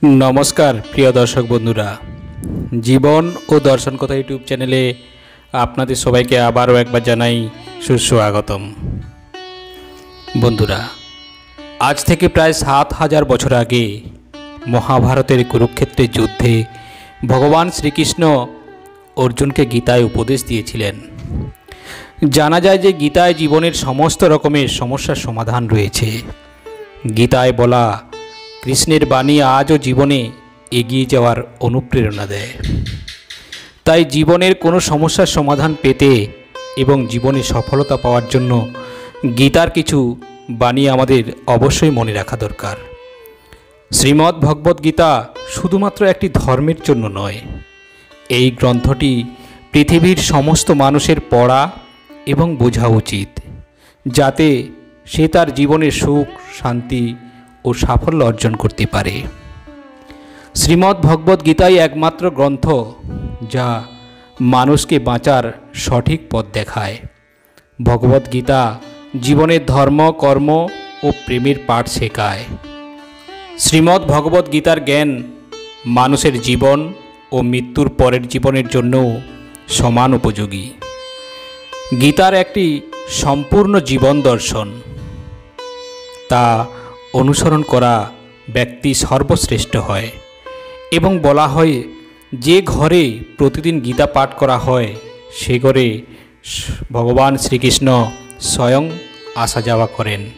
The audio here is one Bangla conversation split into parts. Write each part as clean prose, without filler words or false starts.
नमस्कार प्रिय दर्शक बंधुरा जीवन और दर्शन कथा यूट्यूब चैनेले आपनादेर सबाइके आबारो एकबार जानाई सुस्वागतम। बंधुरा आज थेके प्राय 7000 बछर आगे महाभारतेर कुरुक्षेत्रेर युद्धे भगवान श्रीकृष्ण अर्जुन के गीताय उपदेश दिएछिलेन। जाना जाय जे गीताय जीवनेर समस्त रकमेर समस्यार समाधान रयेछे। गीताय बला कृष्णेर बाणी आजो जीवने एगिए जावार अनुप्रेरणा देय। ताई जीवनेर कोनो समस्यार समाधान पेते एवं जीवने सफलता पाওয়ার জন্য गीतार किछु बाणी आमादेर अवश्यई मने राखा दरकार। श्रीमद् भगवत गीता शुधुमात्र एकटी धर्मेर जন্য नय, এই গ্রন্থটি পৃথিবীর समस्त मानुषेर पढ़ा एवं बोझा उचित, जाते से तार जीवने सुख शांति और साफल्य अर्जन करते पारे। श्रीमद् भगवत गीताई एकमात्र ग्रंथ जा मानुष के बाँचार सठिक पथ देखाय। भगवत गीता जीवने धर्म कर्म और प्रेमेर पाठ शेखाय। श्रीमद् भगवत गीतार ज्ञान मानुषेर जीवन और मृत्युर परेर जीवनेर जन्य समान उपयोगी। गीतार एकटी सम्पूर्ण जीवन दर्शन, ता अनुसरण करा व्यक्ति सर्वश्रेष्ठ है एवं बला है जे घरे प्रतिदिन गीता पाठ करा है से घरे भगवान श्रीकृष्ण स्वयं आसा जावा करें।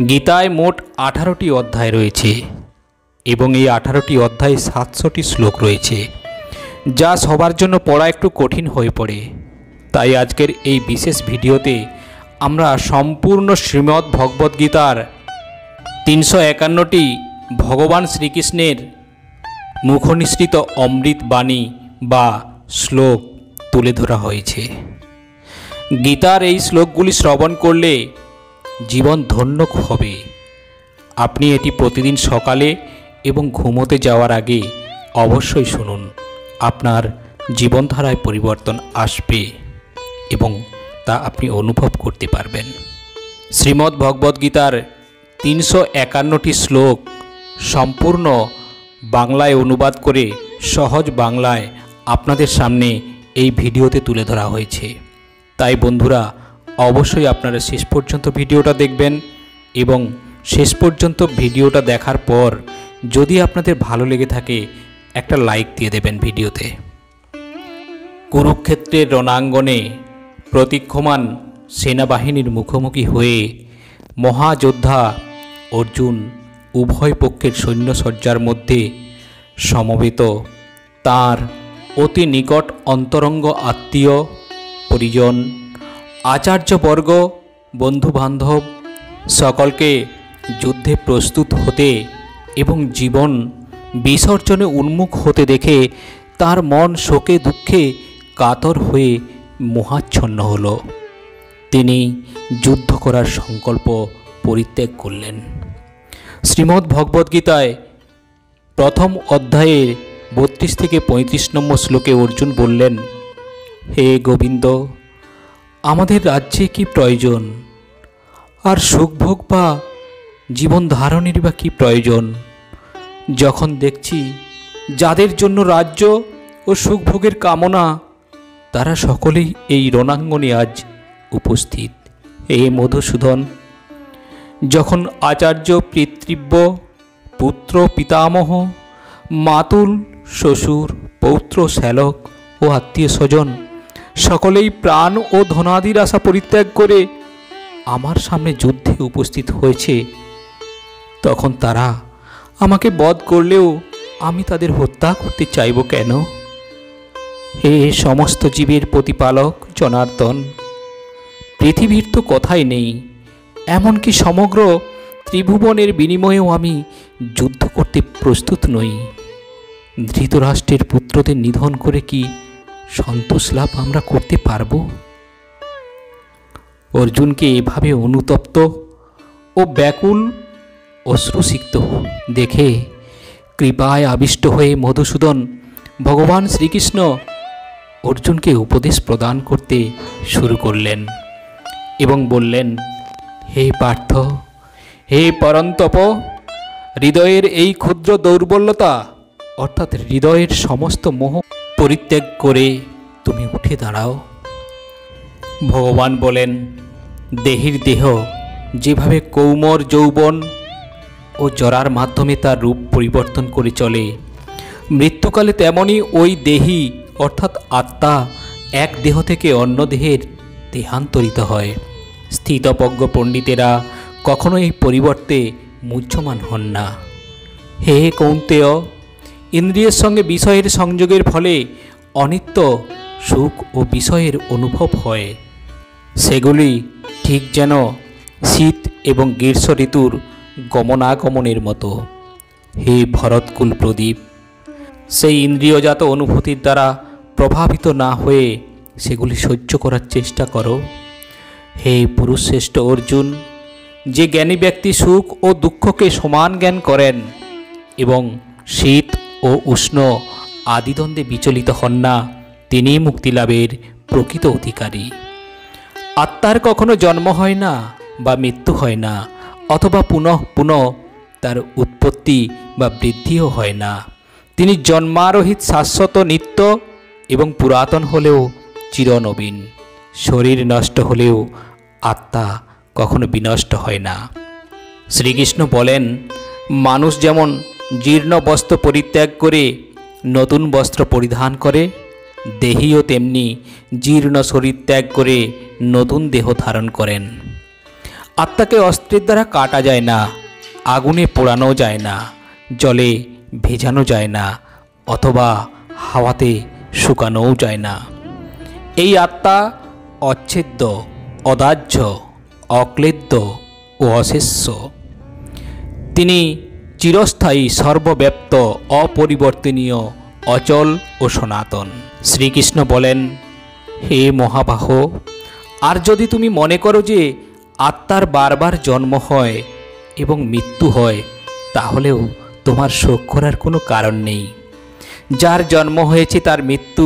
गीताय मोट 18टी अध्याय रयेछे एवं এই 18टी अध्याय 700टी श्लोक रयेछे, जा सबार जन्य पढ़ा एकटू कठिन हये पड़े। ताई आजकेर এই विशेष भिडियोते आमरा सम्पूर्ण श्रीमद् भगवत गीतार 351टी भगवान श्रीकृष्णेर मुखनिसृत अमृत बाणी बा श्लोक तुले धरा हयेछे। गीतार এই श्लोकगुली श्रवण करले जीवन धन्य हबे। आपनी एटी प्रतिदिन सकाले एवं घुमोते जाওয়ার आगे अवश्यई शुनुन, आपनार जीवनधाराय परिवर्तन आसबे एवं ता आपनी अनुभव करते पारबेन। श्रीमद् भगवत गीतार 351टी श्लोक सम्पूर्ण बांगलाय अनुवाद करे सहज बांगलाय आपनादेर सामने এই ভিডিওতে তুলে ধরা হয়েছে। তাই বন্ধুরা অবশ্যই আপনারা শেষ পর্যন্ত ভিডিওটা দেখবেন এবং শেষ পর্যন্ত ভিডিওটা দেখার পর যদি আপনাদের ভালো লেগে থাকে একটা লাইক দিয়ে দেবেন ভিডিওতে। কুরুক্ষেত্রের রণাঙ্গনে প্রতীক্ষমান সেনাবাহিনীর মুখোমুখি হয়ে মহাযোদ্ধা अर्जुन उभय पक्षेर सैन्यसज्जार मध्य समवेत तार अति निकट अंतरंग आत्मीय परिजन आचार्यवर्ग बंधु बान्धव सकलके युद्धे प्रस्तुत होते एवं जीवन विसर्जने उन्मुख होते देखे तार मन शोके दुखे कातर हुए मोहाच्छन्न हलो। तिनी युद्ध करार संकल्प परित्याग करलेन। श्रीमद् भगवत गीताय प्रथम अध्याये 32 থেকে 35 নম্বর श्लोके अर्जुन बोलें, हे गोविंद आमादेर राज्ये कि प्रयोजन और सुखभोग बा जीवन धारणेर बा कि प्रयोजन, जखन देखछि जादेर जन्य राज्य और सुखभोगेर कामना तारा सकलेई एई रणांगने आज उपस्थित। हे मधुसूदन जखन आचार्य पितृव्य पुत्र पितामह मातुल शशुर पौत्र श्यालक और आत्मीय स्वजन सकलेई प्राण और धनादिर आशा परित्याग करे आमार सामने युद्धे उपस्थित हयेछे, तखन तारा आमाके बध करलेও आमी तादेर हत्या करते चाइब केन? हे समस्त जीवेर प्रतिपालक जनार्दन, पृथिवीर तो कथाई नेই, एमनकि समग्र त्रिभुवनेर बिनिमयेও आमी युद्ध करते प्रस्तुत नई। धृतराष्ट्रेर पुत्रदेर निधन करे कि सन्तोष लाभ आमरा करते पारबो? अर्जुनके एभावे अनुतप्त ओ व्याकुल अश्रुसिक्त देखे कृपाय आविष्ट हये मधुसूदन भगवान श्रीकृष्ण अर्जुनके उपदेश प्रदान करते शुरू करलेन एवं बोलें, हे पार्थ हे परन्तप হৃদয়ের এই ক্ষুদ্র দৌর্বল্যতা অর্থাৎ হৃদয়ের সমস্ত মোহ পরিত্যাগ করে তুমি উঠে দাঁড়াও। ভগবান বলেন, দেহীর দেহ যেভাবে কৌমর যৌবন ও জরার মাধ্যমে তার রূপ পরিবর্তন করে চলে, মৃত্যুকালে তেমনি ওই দেহী অর্থাৎ আত্মা এক দেহ থেকে অন্য দেহের দেহান্তরিত হয়। স্থিতপজ্ঞ পণ্ডিতেরা কখনো এই পরিবর্তে মুহ্যমান হন না। হে কৌন্তেয়, ইন্দ্রিয়ের সঙ্গে বিষয়ের সংযোগের ফলে অনিত্য সুখ ও বিষয়ের অনুভব হয়। সেগুলি ঠিক যেন শীত এবং গ্রীষ্ম ঋতুর গমনাগমনের মতো। হে ভরতকুল প্রদীপ, সেই ইন্দ্রিয়জাত অনুভূতির দ্বারা প্রভাবিত না হয়ে সেগুলি সহ্য করার চেষ্টা করো। হে পুরুষশ্রেষ্ঠ অর্জুন, যে জ্ঞানী ব্যক্তি সুখ ও দুঃখকে সমান জ্ঞান করেন এবং শীত ও উষ্ণ আদি দ্বন্দ্বে বিচলিত হন না, তিনি মুক্তিলাভের প্রকৃত অধিকারী। আত্মার কখনো জন্ম হয় না বা মৃত্যু হয় না, অথবা পুনঃ পুনঃ তার উৎপত্তি বা বৃদ্ধিও হয় না। তিনি জন্মারোহিত, শাশ্বত, নিত্য এবং পুরাতন হলেও চিরনবীন। শরীর নষ্ট হলেও আত্মা কখনো বিনষ্ট হয় না। শ্রীকৃষ্ণ বলেন, মানুষ যেমন জীর্ণ বস্ত্র পরিত্যাগ করে নতুন বস্ত্র পরিধান করে, দেহীও তেমনি জীর্ণ শরীর ত্যাগ করে নতুন দেহ ধারণ করেন। আত্মাকে অস্ত্রের দ্বারা কাটা যায় না, আগুনে পোড়ানো যায় না, জলে ভেজানো যায় না, অথবা হাওয়াতে শুকানোও যায় না। এই আত্মা অচ্ছেদ্য, অদাহ্য, অক্লেদ্য ও অশেষ্য। তিনি চিরস্থায়ী, সর্বব্যাপ্ত, অপরিবর্তনীয়, অচল ও সনাতন। শ্রীকৃষ্ণ বলেন, হে মহাবাহ, আর যদি তুমি মনে করো যে আত্মার বারবার জন্ম হয় এবং মৃত্যু হয়, তাহলেও তোমার শোক করার কোনো কারণ নেই। যার জন্ম হয়েছে তার মৃত্যু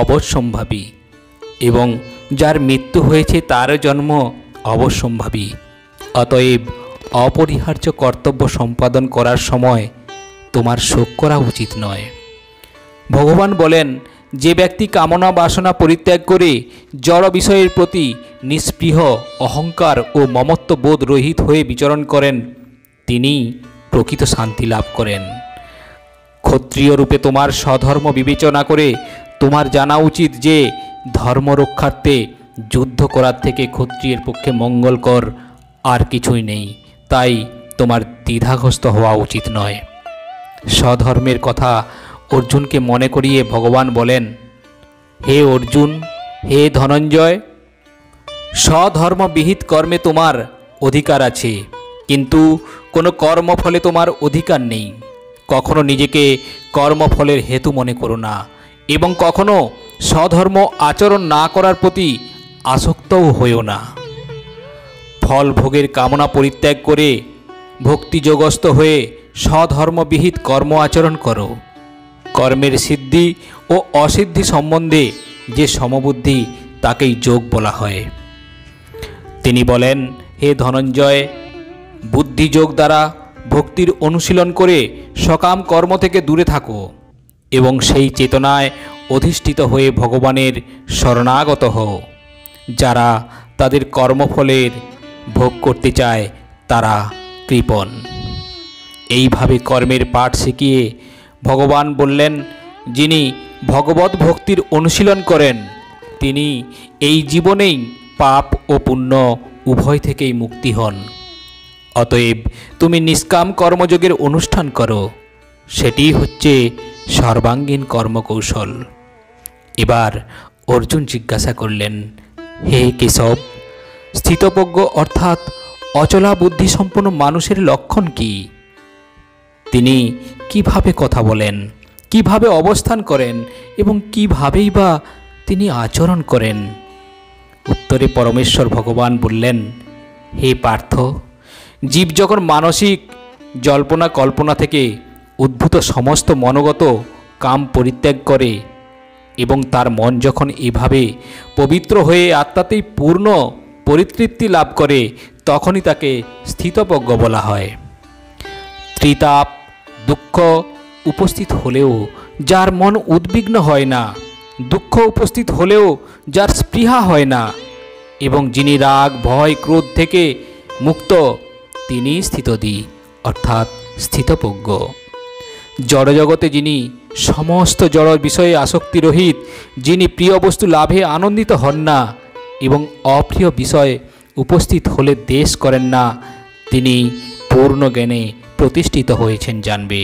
অবশ্যম্ভাবী, এবং যার মৃত্যু হয়েছে তারও জন্ম অবশ্যম্ভাবী। অতএব অপরিহার্য কর্তব্য সম্পাদন করার সময় তোমার শোক করা উচিত নয়। ভগবান বলেন, যে ব্যক্তি কামনা বাসনা পরিত্যাগ করে জড় বিষয়ের প্রতি নিস্পৃহ, অহংকার ও মমত্ব বোধ রহিত হয়ে বিচরণ করেন, তিনি প্রকৃত শান্তি লাভ করেন। ক্ষত্রিয় রূপে তোমার স্বধর্ম বিবেচনা করে তোমার জানা উচিত যে ধর্ম রক্ষার্থে যুদ্ধ করার থেকে ক্ষত্রিয়ের পক্ষে মঙ্গলকর আর কিছুই নেই। তাই তোমার দ্বিধাগ্রস্ত হওয়া উচিত নয়। স্বধর্মের কথা অর্জুনকে মনে করিয়ে ভগবান বলেন, হে অর্জুন, হে ধনঞ্জয়, স্বধর্মবিহিত কর্মে তোমার অধিকার আছে, কিন্তু কোনো কর্মফলে তোমার অধিকার নেই। কখনো নিজেকে কর্মফলের হেতু মনে করো না, এবং কখনো স্বধর্ম আচরণ না করার প্রতি আসক্তও হইও না। ফল ভোগের কামনা পরিত্যাগ করে ভক্তিযোগস্থ হয়ে স্বধর্মবিহিত কর্ম আচরণ করো। কর্মের সিদ্ধি ও অসিদ্ধি সম্বন্ধে যে সমবুদ্ধি তাকেই যোগ বলা হয়। তিনি বলেন, হে ধনঞ্জয়, বুদ্ধিযোগ দ্বারা ভক্তির অনুশীলন করে সকাম কর্ম থেকে দূরে থাকো এবং সেই চেতনায় অধিষ্ঠিত হয়ে ভগবানের শরণাগত হও। যারা তাদের কর্মফলের ভোগ করতে চায় তারা কৃপণ। এইভাবে কর্মের পাঠ শিখিয়ে ভগবান বললেন, যিনি ভগবত ভক্তির অনুশীলন করেন তিনি এই জীবনেই পাপ ও পুণ্য উভয় থেকেই মুক্তি হন। অতএব তুমি নিষ্কাম কর্মযোগের অনুষ্ঠান করো, সেটি হচ্ছে সর্বাঙ্গীন কর্মকৌশল। এবার অর্জুন জিজ্ঞাসা করলেন, হে কেশব, স্থিতপ্রজ্ঞ অর্থাৎ অচলা বুদ্ধি সম্পন্ন মানুষের লক্ষণ কি? তিনি কিভাবে কথা বলেন, কিভাবে অবস্থান করেন এবং কিভাবেই বা তিনি আচরণ করেন? উত্তরে পরমেশ্বর ভগবান বললেন, হে পার্থ, জীব যখন মানসিক জল্পনা কল্পনা থেকে উদ্ভূত সমস্ত মনোগত কাম পরিত্যাগ করে এবং তার মন যখন এভাবে পবিত্র হয়ে আত্মাতেই পূর্ণ পরিতৃপ্তি লাভ করে, তখনই তাকে স্থিতপ্রজ্ঞ বলা হয়। ত্রিতাপ দুঃখ উপস্থিত হলেও যার মন উদ্বিগ্ন হয় না, দুঃখ উপস্থিত হলেও যার স্পৃহা হয় না, এবং যিনি রাগ ভয় ক্রোধ থেকে মুক্ত, তিনি স্থিতধী অর্থাৎ স্থিতপ্রজ্ঞ। জড়জগতে যিনি সমস্ত জড় বিষয়ে আসক্তিরহিত, যিনি প্রিয় বস্তু লাভে আনন্দিত হন না এবং অপ্রিয় বিষয় উপস্থিত হলে দ্বেষ করেন না, তিনি পূর্ণ জ্ঞানে প্রতিষ্ঠিত হয়েছেন জানবে।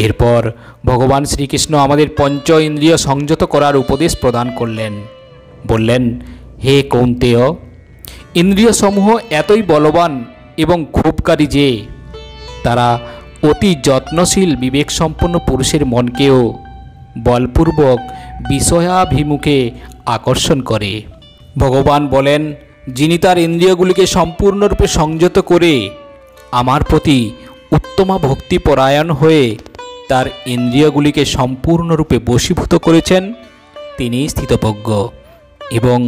এরপর ভগবান শ্রীকৃষ্ণ আমাদের পঞ্চ ইন্দ্রিয় সংযত করার উপদেশ প্রদান করলেন। বললেন, হে কৌন্তেয়, ইন্দ্রিয়সমূহ এতই বলবান এবং ক্ষোভকারী যে তারা অতি যত্নশীল বিবেকসম্পন্ন পুরুষের মনকেও বলপূর্বক বিষয়াভিমুখে আকর্ষণ করে। ভগবান বলেন, যিনি তার ইন্দ্রিয়গুলিকে সম্পূর্ণরূপে সংযত করে আমার প্রতি উত্তমা ভক্তিপরায়ণ হয়ে তার ইন্দ্রিয়গুলিকে সম্পূর্ণরূপে বশীভূত করেছেন, তিনি স্থিতপ্রজ্ঞ। এবং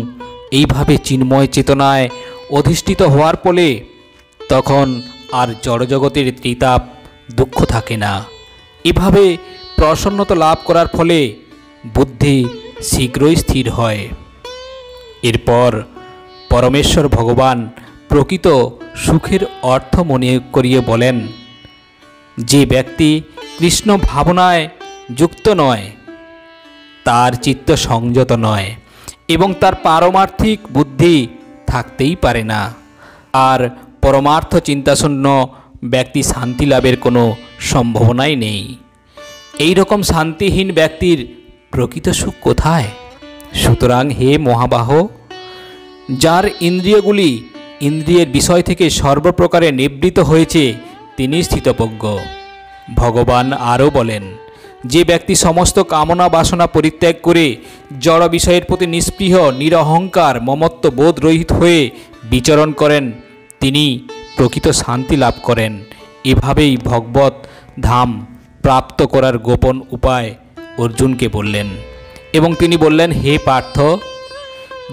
এইভাবে চিন্ময় চেতনায় অধিষ্ঠিত হওয়ার ফলে তখন আর জড়জগতের ত্রিতাপ দুঃখ থাকে না। এভাবে প্রসন্নতা লাভ করার ফলে বুদ্ধি শীঘ্রই স্থির হয়। এরপর পরমেশ্বর ভগবান প্রকৃত সুখের অর্থ মনে করিয়ে বলেন, যে ব্যক্তি কৃষ্ণ ভাবনায় যুক্ত নয়, তার চিত্ত সংযত নয় এবং তার পারমার্থিক বুদ্ধি থাকতেই পারে না। আর পরমার্থ চিন্তাশূন্য ব্যক্তি শান্তি লাভের কোনো সম্ভাবনাই নেই। এই রকম শান্তিহীন ব্যক্তির প্রকৃত সুখ কোথায়? সুতরাং হে মহাবাহ, যার ইন্দ্রিয়গুলি ইন্দ্রিয়ের বিষয় থেকে সর্বপ্রকারে নিবৃত হয়েছে, তিনি স্থিতপ্রজ্ঞ। ভগবান আরও বলেন, যে ব্যক্তি সমস্ত কামনা বাসনা পরিত্যাগ করে জড় বিষয়ের প্রতি নিস্পৃহ নিরহংকার মমত্ব বোধ রহিত হয়ে বিচরণ করেন, তিনি প্রকৃত শান্তি লাভ করেন। এভাবেই ভগবত ধাম প্রাপ্ত করার গোপন উপায় অর্জুনকে বললেন। এবং তিনি বললেন, হে পার্থ,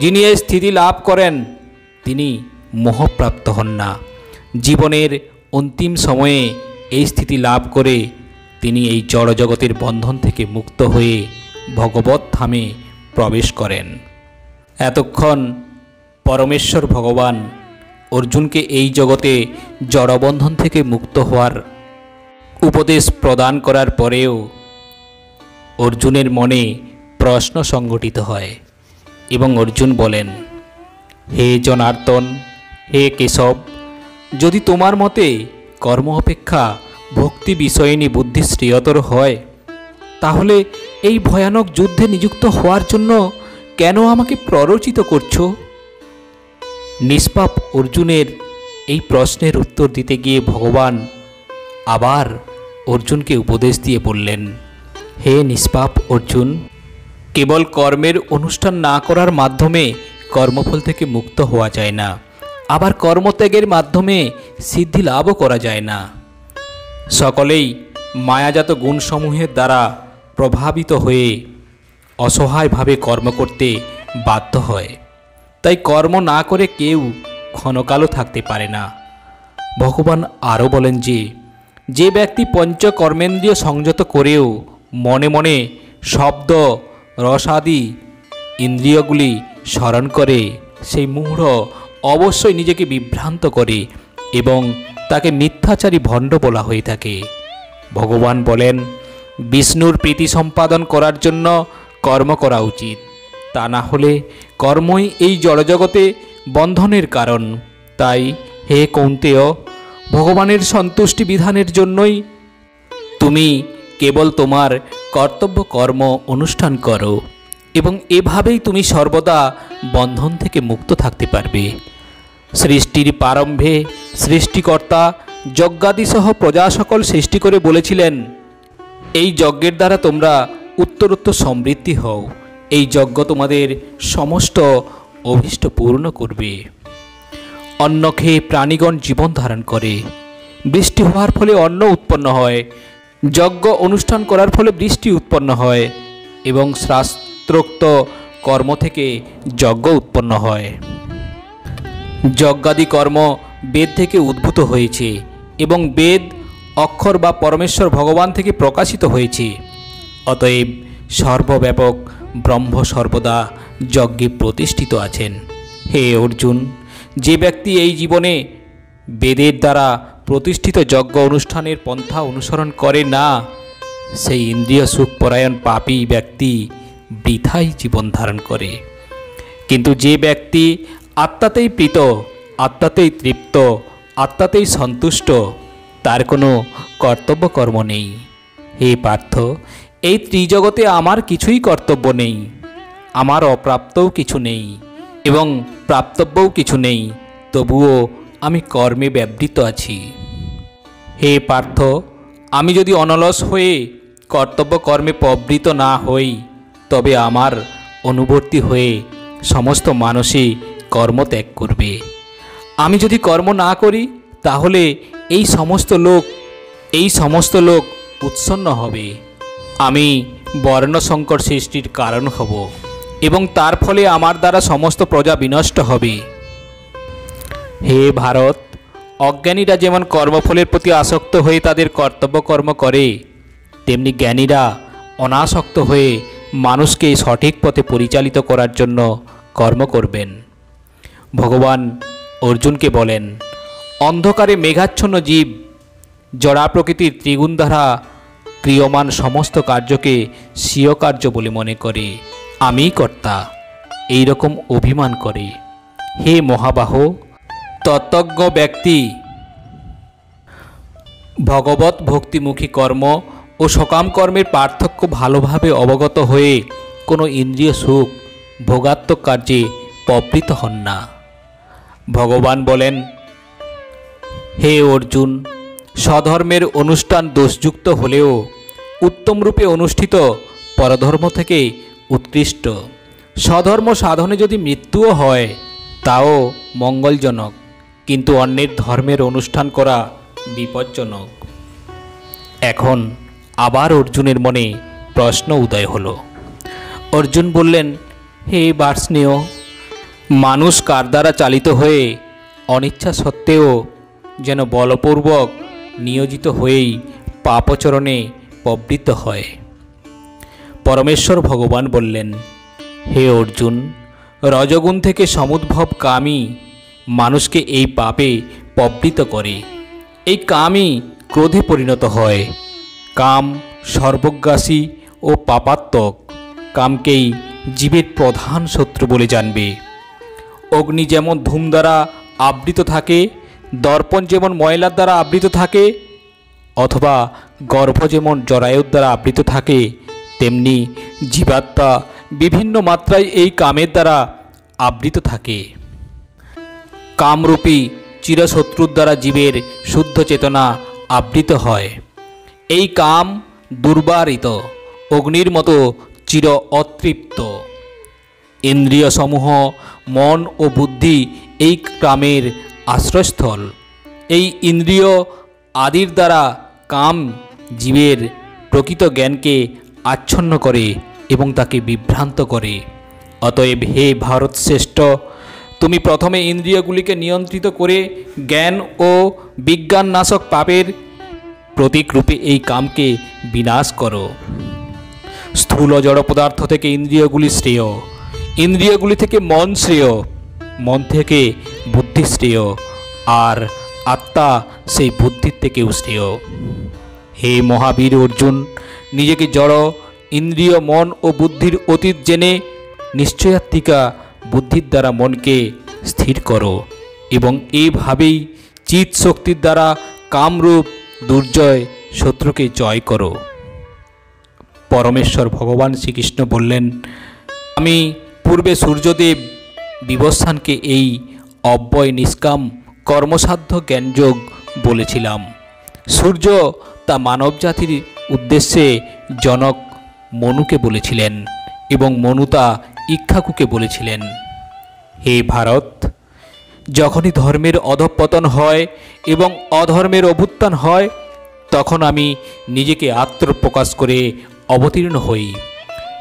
যিনি এই স্থিতি লাভ করেন তিনি মোহপ্রাপ্ত হন না। জীবনের অন্তিম সময়ে এই স্থিতি লাভ করে তিনি এই জড়জগতের বন্ধন থেকে মুক্ত হয়ে ভগবত ধামে প্রবেশ করেন। এতক্ষণ পরমেশ্বর ভগবান অর্জুনকে এই জগতে জড়বন্ধন থেকে মুক্ত হওয়ার উপদেশ প্রদান করার পরেও অর্জুনের মনে প্রশ্ন সংগঠিত হয় এবং অর্জুন বলেন, হে জনার্দন, হে কেশব, যদি তোমার মতে কর্ম অপেক্ষা ভক্তি বিষয়িনী বুদ্ধি শ্রেয়তর হয়, তাহলে এই ভয়ানক যুদ্ধে নিযুক্ত হওয়ার জন্য কেন আমাকে প্ররোচিত করছো? নিষ্পাপ অর্জুনের এই প্রশ্নের উত্তর দিতে গিয়ে ভগবান আবার অর্জুনকে উপদেশ দিয়ে বললেন, হে নিষ্পাপ অর্জুন, কেবল কর্মের অনুষ্ঠান না করার মাধ্যমে কর্মফল থেকে মুক্ত হওয়া যায় না, আবার কর্মত্যাগের মাধ্যমে সিদ্ধি লাভও করা যায় না। সকলেই মায়াজাত গুণসমূহের দ্বারা প্রভাবিত হয়ে অসহায়ভাবে কর্ম করতে বাধ্য হয়। তাই কর্ম না করে কেউ ক্ষণকালও থাকতে পারে না। ভগবান আরও বলেন যে ব্যক্তি পঞ্চকর্মেন্দ্রিয় সংযত করেও মনে মনে শব্দ রসাদি ইন্দ্রিয়গুলি স্মরণ করে, সেই মূঢ় অবশ্যই নিজেকে বিভ্রান্ত করে এবং তাকে মিথ্যাচারী ভণ্ড বলা হয়ে থাকে। ভগবান বলেন, বিষ্ণুর প্রীতি সম্পাদন করার জন্য কর্ম করা উচিত, তা না হলে কর্মই এই জড়জগতে বন্ধনের কারণ। তাই হে কৌন্তেয়, ভগবানের সন্তুষ্টি বিধানের জন্যই তুমি কেবল তোমার কর্তব্য কর্ম অনুষ্ঠান করো এবং এভাবেই তুমি সর্বদা বন্ধন থেকে মুক্ত থাকতে পারবে। সৃষ্টির প্রারম্ভে সৃষ্টিকর্তা যজ্ঞাদিসহ প্রজা সকল সৃষ্টি করে বলেছিলেন, এই যজ্ঞের দ্বারা তোমরা উত্তরোত্তর সমৃদ্ধি হও, এই যজ্ঞ তোমাদের সমস্ত অভীষ্ট পূর্ণ করবে। অন্ন খেয়ে প্রাণীগণ জীবন ধারণ করে, বৃষ্টি হওয়ার ফলে অন্ন উৎপন্ন হয়, যজ্ঞ অনুষ্ঠান করার ফলে বৃষ্টি উৎপন্ন হয় এবং শাস্ত্রোক্ত কর্ম থেকে যজ্ঞ উৎপন্ন হয়। যজ্ঞাদি কর্ম বেদ থেকে উদ্ভূত হয়েছে এবং বেদ অক্ষর বা পরমেশ্বর ভগবান থেকে প্রকাশিত হয়েছে। অতএব সর্বব্যাপক ব্রহ্ম সর্বদা যজ্ঞে প্রতিষ্ঠিত আছেন। হে অর্জুন, যে ব্যক্তি এই জীবনে বেদের দ্বারা প্রতিষ্ঠিত যজ্ঞ অনুষ্ঠানের পন্থা অনুসরণ করে না, সেই ইন্দ্রিয় সুখপরায়ণ পাপী ব্যক্তি বৃথাই জীবন ধারণ করে। কিন্তু যে ব্যক্তি আত্মাতেই প্রীত, আত্মাতেই তৃপ্ত, আত্মাতেই সন্তুষ্ট, তার কোনো কর্তব্য কর্ম নেই। হে পার্থ, এই ত্রিজগতে আমার কিছুই কর্তব্য নেই, আমার অপ্রাপ্তও কিছু নেই এবং প্রাপ্তব্যও কিছু নেই, তবুও আমি কর্মে ব্যাবৃত আছি। হে পার্থ, আমি যদি অনলস হয়ে কর্তব্য কর্মে প্রবৃত্ত না হই, তবে আমার অনুবর্তী হয়ে সমস্ত মানুষই কর্ম ত্যাগ করবে। আমি যদি কর্ম না করি, তাহলে এই সমস্ত লোক উৎসন্ন হবে। আমি বর্ণসংকর সৃষ্টির কারণ হব এবং তার ফলে আমার দ্বারা সমস্ত প্রজা বিনষ্ট হবে। হে ভারত, অজ্ঞানীরা যেমন কর্মফলের প্রতি আসক্ত হয়ে তাদের কর্তব্য কর্ম করে, তেমনি জ্ঞানীরা অনাসক্ত হয়ে মানুষকে সঠিক পথে পরিচালিত করার জন্য কর্ম করবেন। ভগবান অর্জুনকে বলেন, অন্ধকারে মেঘাচ্ছন্ন জীব জড়া প্রকৃতির ত্রিগুণ দ্বারা ক্রিয়মান সমস্ত কার্যকে স্বীয় কার্য বলে মনে করে আমিই কর্তা, এই রকম অভিমান করে। হে মহাবাহ, তত্ত্বজ্ঞ ব্যক্তি ভগবত ভক্তিমুখী কর্ম ও সকাম কর্মের পার্থক্য ভালোভাবে অবগত হয়ে কোনো ইন্দ্রিয় সুখ ভোগাত্মক কার্যে প্রবৃত্ত হন না। ভগবান বলেন, হে অর্জুন, স্বধর্মের অনুষ্ঠান দোষযুক্ত হলেও উত্তমরূপে অনুষ্ঠিত পরধর্ম থেকে উৎকৃষ্ট। স্বধর্ম সাধনে যদি মৃত্যুও হয়, তাও মঙ্গলজনক, কিন্তু অন্যের ধর্মের অনুষ্ঠান করা বিপজ্জনক। এখন আবার অর্জুনের মনে প্রশ্ন উদয় হলো। অর্জুন বললেন, হে বার্ষ্ণেয়, মানুষ কার দ্বারা চালিত হয়ে অনিচ্ছা সত্ত্বেও যেন বলপূর্বক নিয়োজিত হয়েই পাপচরণে প্রবৃত্ত হয়? পরমেশ্বর ভগবান বললেন, হে অর্জুন, রজগুণ থেকে সমুদ্ভব কামই মানুষকে এই পাপে প্রবৃত্ত করে। এই কামই ক্রোধে পরিণত হয়। কাম সর্বগ্রাসী ও পাপাত্মক। কামকেই জীবের প্রধান শত্রু বলে জানবে। অগ্নি যেমন ধূম দ্বারা আবৃত থাকে, দর্পণ যেমন ময়লার দ্বারা আবৃত থাকে, অথবা গর্ভ যেমন জরায়ুর দ্বারা আবৃত থাকে, তেমনি জীবাত্মা বিভিন্ন মাত্রায় এই কামের দ্বারা আবৃত থাকে। কামরূপী চিরশত্রুর দ্বারা জীবের শুদ্ধ চেতনা আবৃত হয়। এই কাম দুর্বারিত অগ্নির মতো চির অতৃপ্ত। ইন্দ্রিয় সমূহ মন ও বুদ্ধি এই কামের আশ্রয়স্থল। এই ইন্দ্রিয় আদির দ্বারা কাম জীবের প্রকৃত জ্ঞানকে আচ্ছন্ন করে এবং তাকে বিভ্রান্ত করে। অতএব হে ভারত শ্রেষ্ঠ, তুমি প্রথমে ইন্দ্রিয়গুলিকে নিয়ন্ত্রিত করে জ্ঞান ও বিজ্ঞান নাশক পাপের প্রতীকরূপে এই কামকে বিনাশ করো। স্থূল জড় পদার্থ থেকে ইন্দ্রিয়গুলি শ্রেয়, ইন্দ্রিয়গুলি থেকে মন শ্রেয়, মন থেকে বুদ্ধি শ্রেয়, আর আত্মা সেই বুদ্ধির থেকেও শ্রেয়। হে মহাবীর অর্জুন, নিজেকে জড় ইন্দ্রিয় মন ও বুদ্ধির অতীত জেনে নিশ্চয়াত্মিকা বুদ্ধির দ্বারা মনকে স্থির করো এবং এইভাবেই চিৎ শক্তির দ্বারা কামরূপ দুর্জয় শত্রুকে জয় করো। পরমেশ্বর ভগবান শ্রীকৃষ্ণ বললেন, আমি পূর্বে সূর্যদেব বিবস্বানকে এই অব্যয় নিষ্কাম কর্মসাধ্য জ্ঞানযোগ বলেছিলাম। সূর্য তা মানবজাতির উদ্দেশ্যে জনক মনুকে বলেছিলেন এবং মনু তা ইক্ষ্বাকুকে বলেছিলেন। হে ভারত, যখনই ধর্মের অধঃপতন হয় এবং অধর্মের অভ্যুত্থান হয়, তখন আমি নিজেকে আত্মপ্রকাশ করে অবতীর্ণ হই।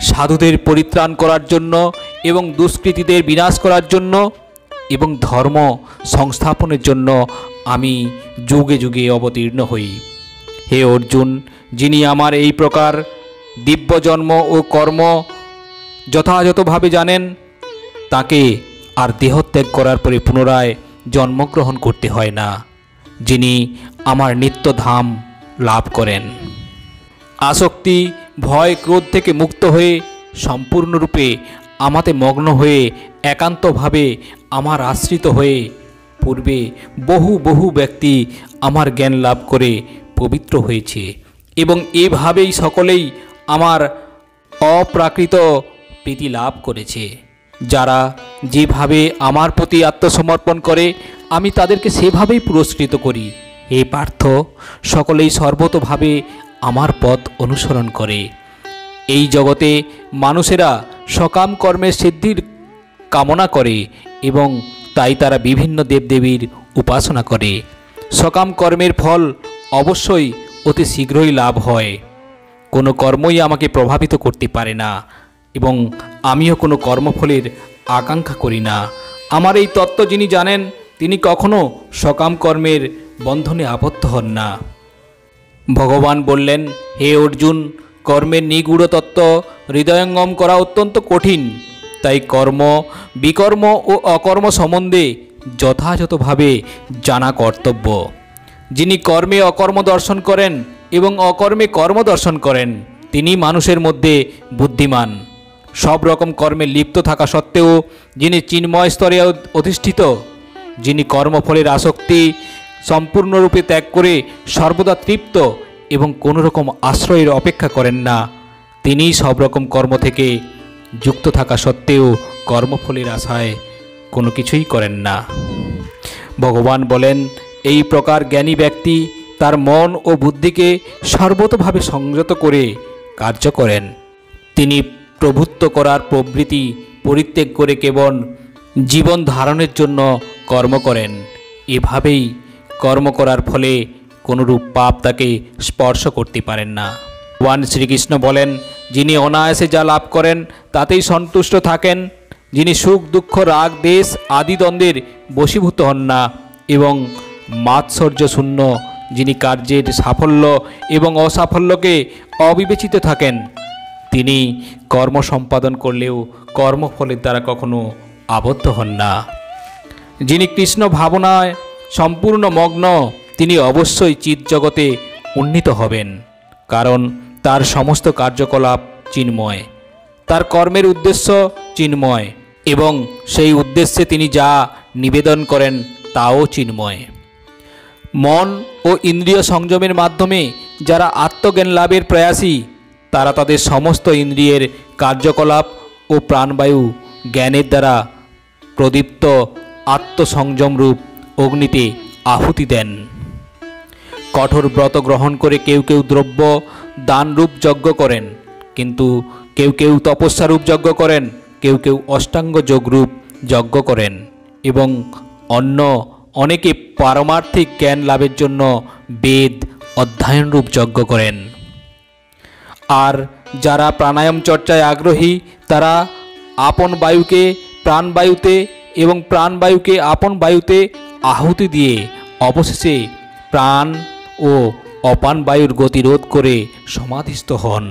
সাধুদের পরিত্রাণ করার জন্য এবং দুষ্কৃতীদের বিনাশ করার জন্য এবং ধর্ম সংস্থাপনের জন্য আমি যুগে যুগে অবতীর্ণ হই। হে অর্জুন, যিনি আমার এই প্রকার দিব্য জন্ম ও কর্ম যথাযথভাবে জানেন, তাকে আর দেহত্যাগ করার পরে পুনরায় জন্মগ্রহণ করতে হয় না, যিনি আমার নিত্য ধাম লাভ করেন। আসক্তি, ভয়, ক্রোধ থেকে মুক্ত হয়ে সম্পূর্ণরূপে আমাতে মগ্ন হয়ে একান্তভাবে আমার আশ্রিত হয়ে পূর্বে বহু বহু ব্যক্তি আমার জ্ঞান লাভ করে পবিত্র হয়েছে এবং এভাবেই সকলেই আমার অপ্রাকৃত প্রীতি লাভ করেছে। যারা যেভাবে আমার প্রতি আত্মসমর্পণ করে আমি তাদেরকে সেভাবেই পুরস্কৃত করি। হে পার্থ, সকলেই সর্বতোভাবে আমার পথ অনুসরণ করে। এই জগতে মানুষেরা সকাম কর্মের সিদ্ধির কামনা করে এবং তাই তারা বিভিন্ন দেবদেবীর উপাসনা করে। সকাম কর্মের ফল অবশ্যই অতি শীঘ্রই লাভ হয়। কোনো কর্মই আমাকে প্রভাবিত করতে পারে না এবং আমিও কোনো কর্মফলের আকাঙ্ক্ষা করি না। আমার এই তত্ত্ব যিনি জানেন, তিনি কখনো সকাম কর্মের বন্ধনে আবদ্ধ হন না। ভগবান বললেন, হে অর্জুন, কর্মের নিগূঢ় তত্ত্ব হৃদয়ঙ্গম করা অত্যন্ত কঠিন। তাই কর্ম, বিকর্ম ও অকর্ম সম্বন্ধে যথাযথভাবে জানা কর্তব্য। যিনি কর্মে অকর্ম দর্শন করেন এবং অকর্মে কর্ম দর্শন করেন, তিনি মানুষের মধ্যে বুদ্ধিমান। সব রকম কর্মে লিপ্ত থাকা সত্ত্বেও যিনি চিন্ময় স্তরে অধিষ্ঠিত, যিনি কর্মফলের আসক্তি সম্পূর্ণরূপে ত্যাগ করে সর্বদা তৃপ্ত এবং কোনো রকম আশ্রয়ের অপেক্ষা করেন না, তিনি সব রকম কর্ম থেকে যুক্ত থাকা সত্ত্বেও কর্মফলের আশায় কোনো কিছুই করেন না। ভগবান বলেন, এই প্রকার জ্ঞানী ব্যক্তি তার মন ও বুদ্ধিকে সর্বতোভাবে সংযত করে কার্য করেন। তিনি প্রভুত্ব করার প্রবৃত্তি পরিত্যাগ করে কেবল জীবন ধারণের জন্য কর্ম করেন। এভাবেই কর্ম করার ফলে কোনরূপ পাপ তাকে স্পর্শ করতে পারেন না। ভগবান শ্রীকৃষ্ণ বলেন, যিনি অনায়াসে যা লাভ করেন তাতেই সন্তুষ্ট থাকেন, যিনি সুখ, দুঃখ, রাগ, দেশ আদি দ্বন্দ্বের বশীভূত হন না এবং মাৎসর্য শূন্য, যিনি কার্যের সাফল্য এবং অসাফল্যকে অবিবেচিত থাকেন, তিনি কর্ম সম্পাদন করলেও কর্মফলের দ্বারা কখনো আবদ্ধ হন না। যিনি কৃষ্ণ ভাবনায় সম্পূর্ণ মগ্ন, তিনি অবশ্যই চিৎজগতে উন্নীত হবেন, কারণ তার সমস্ত কার্যকলাপ চিন্ময়, তার কর্মের উদ্দেশ্য চিন্ময় এবং সেই উদ্দেশ্যে তিনি যা নিবেদন করেন তাও চিন্ময়। মন ও ইন্দ্রিয় সংযমের মাধ্যমে যারা আত্মজ্ঞান লাভের প্রয়াসী, তারা তাদের সমস্ত ইন্দ্রিয়ের কার্যকলাপ ও প্রাণবায়ু জ্ঞানের দ্বারা প্রদীপ্ত আত্মসংযমরূপ অগ্নিতে আহুতি দেন। কঠোর ব্রত গ্রহণ করে কেউ কেউ দ্রব্য দানরূপ যজ্ঞ করেন, কিন্তু কেউ কেউ তপস্যারূপ যজ্ঞ করেন, কেউ কেউ অষ্টাঙ্গ যোগরূপ যজ্ঞ করেন এবং অনেকে পারমার্থিক জ্ঞান লাভের জন্য বেদ অধ্যয়নরূপ যজ্ঞ করেন। আর যারা প্রাণায়াম চর্চায় আগ্রহী, তারা আপন বায়ুকে প্রাণবায়ুতে এবং প্রাণবায়ুকে আপন বায়ুতে আহুতি দিয়ে অবশেষে প্রাণ ও অপান বায়ুর গতিরোধ করে সমাধিস্থ হন।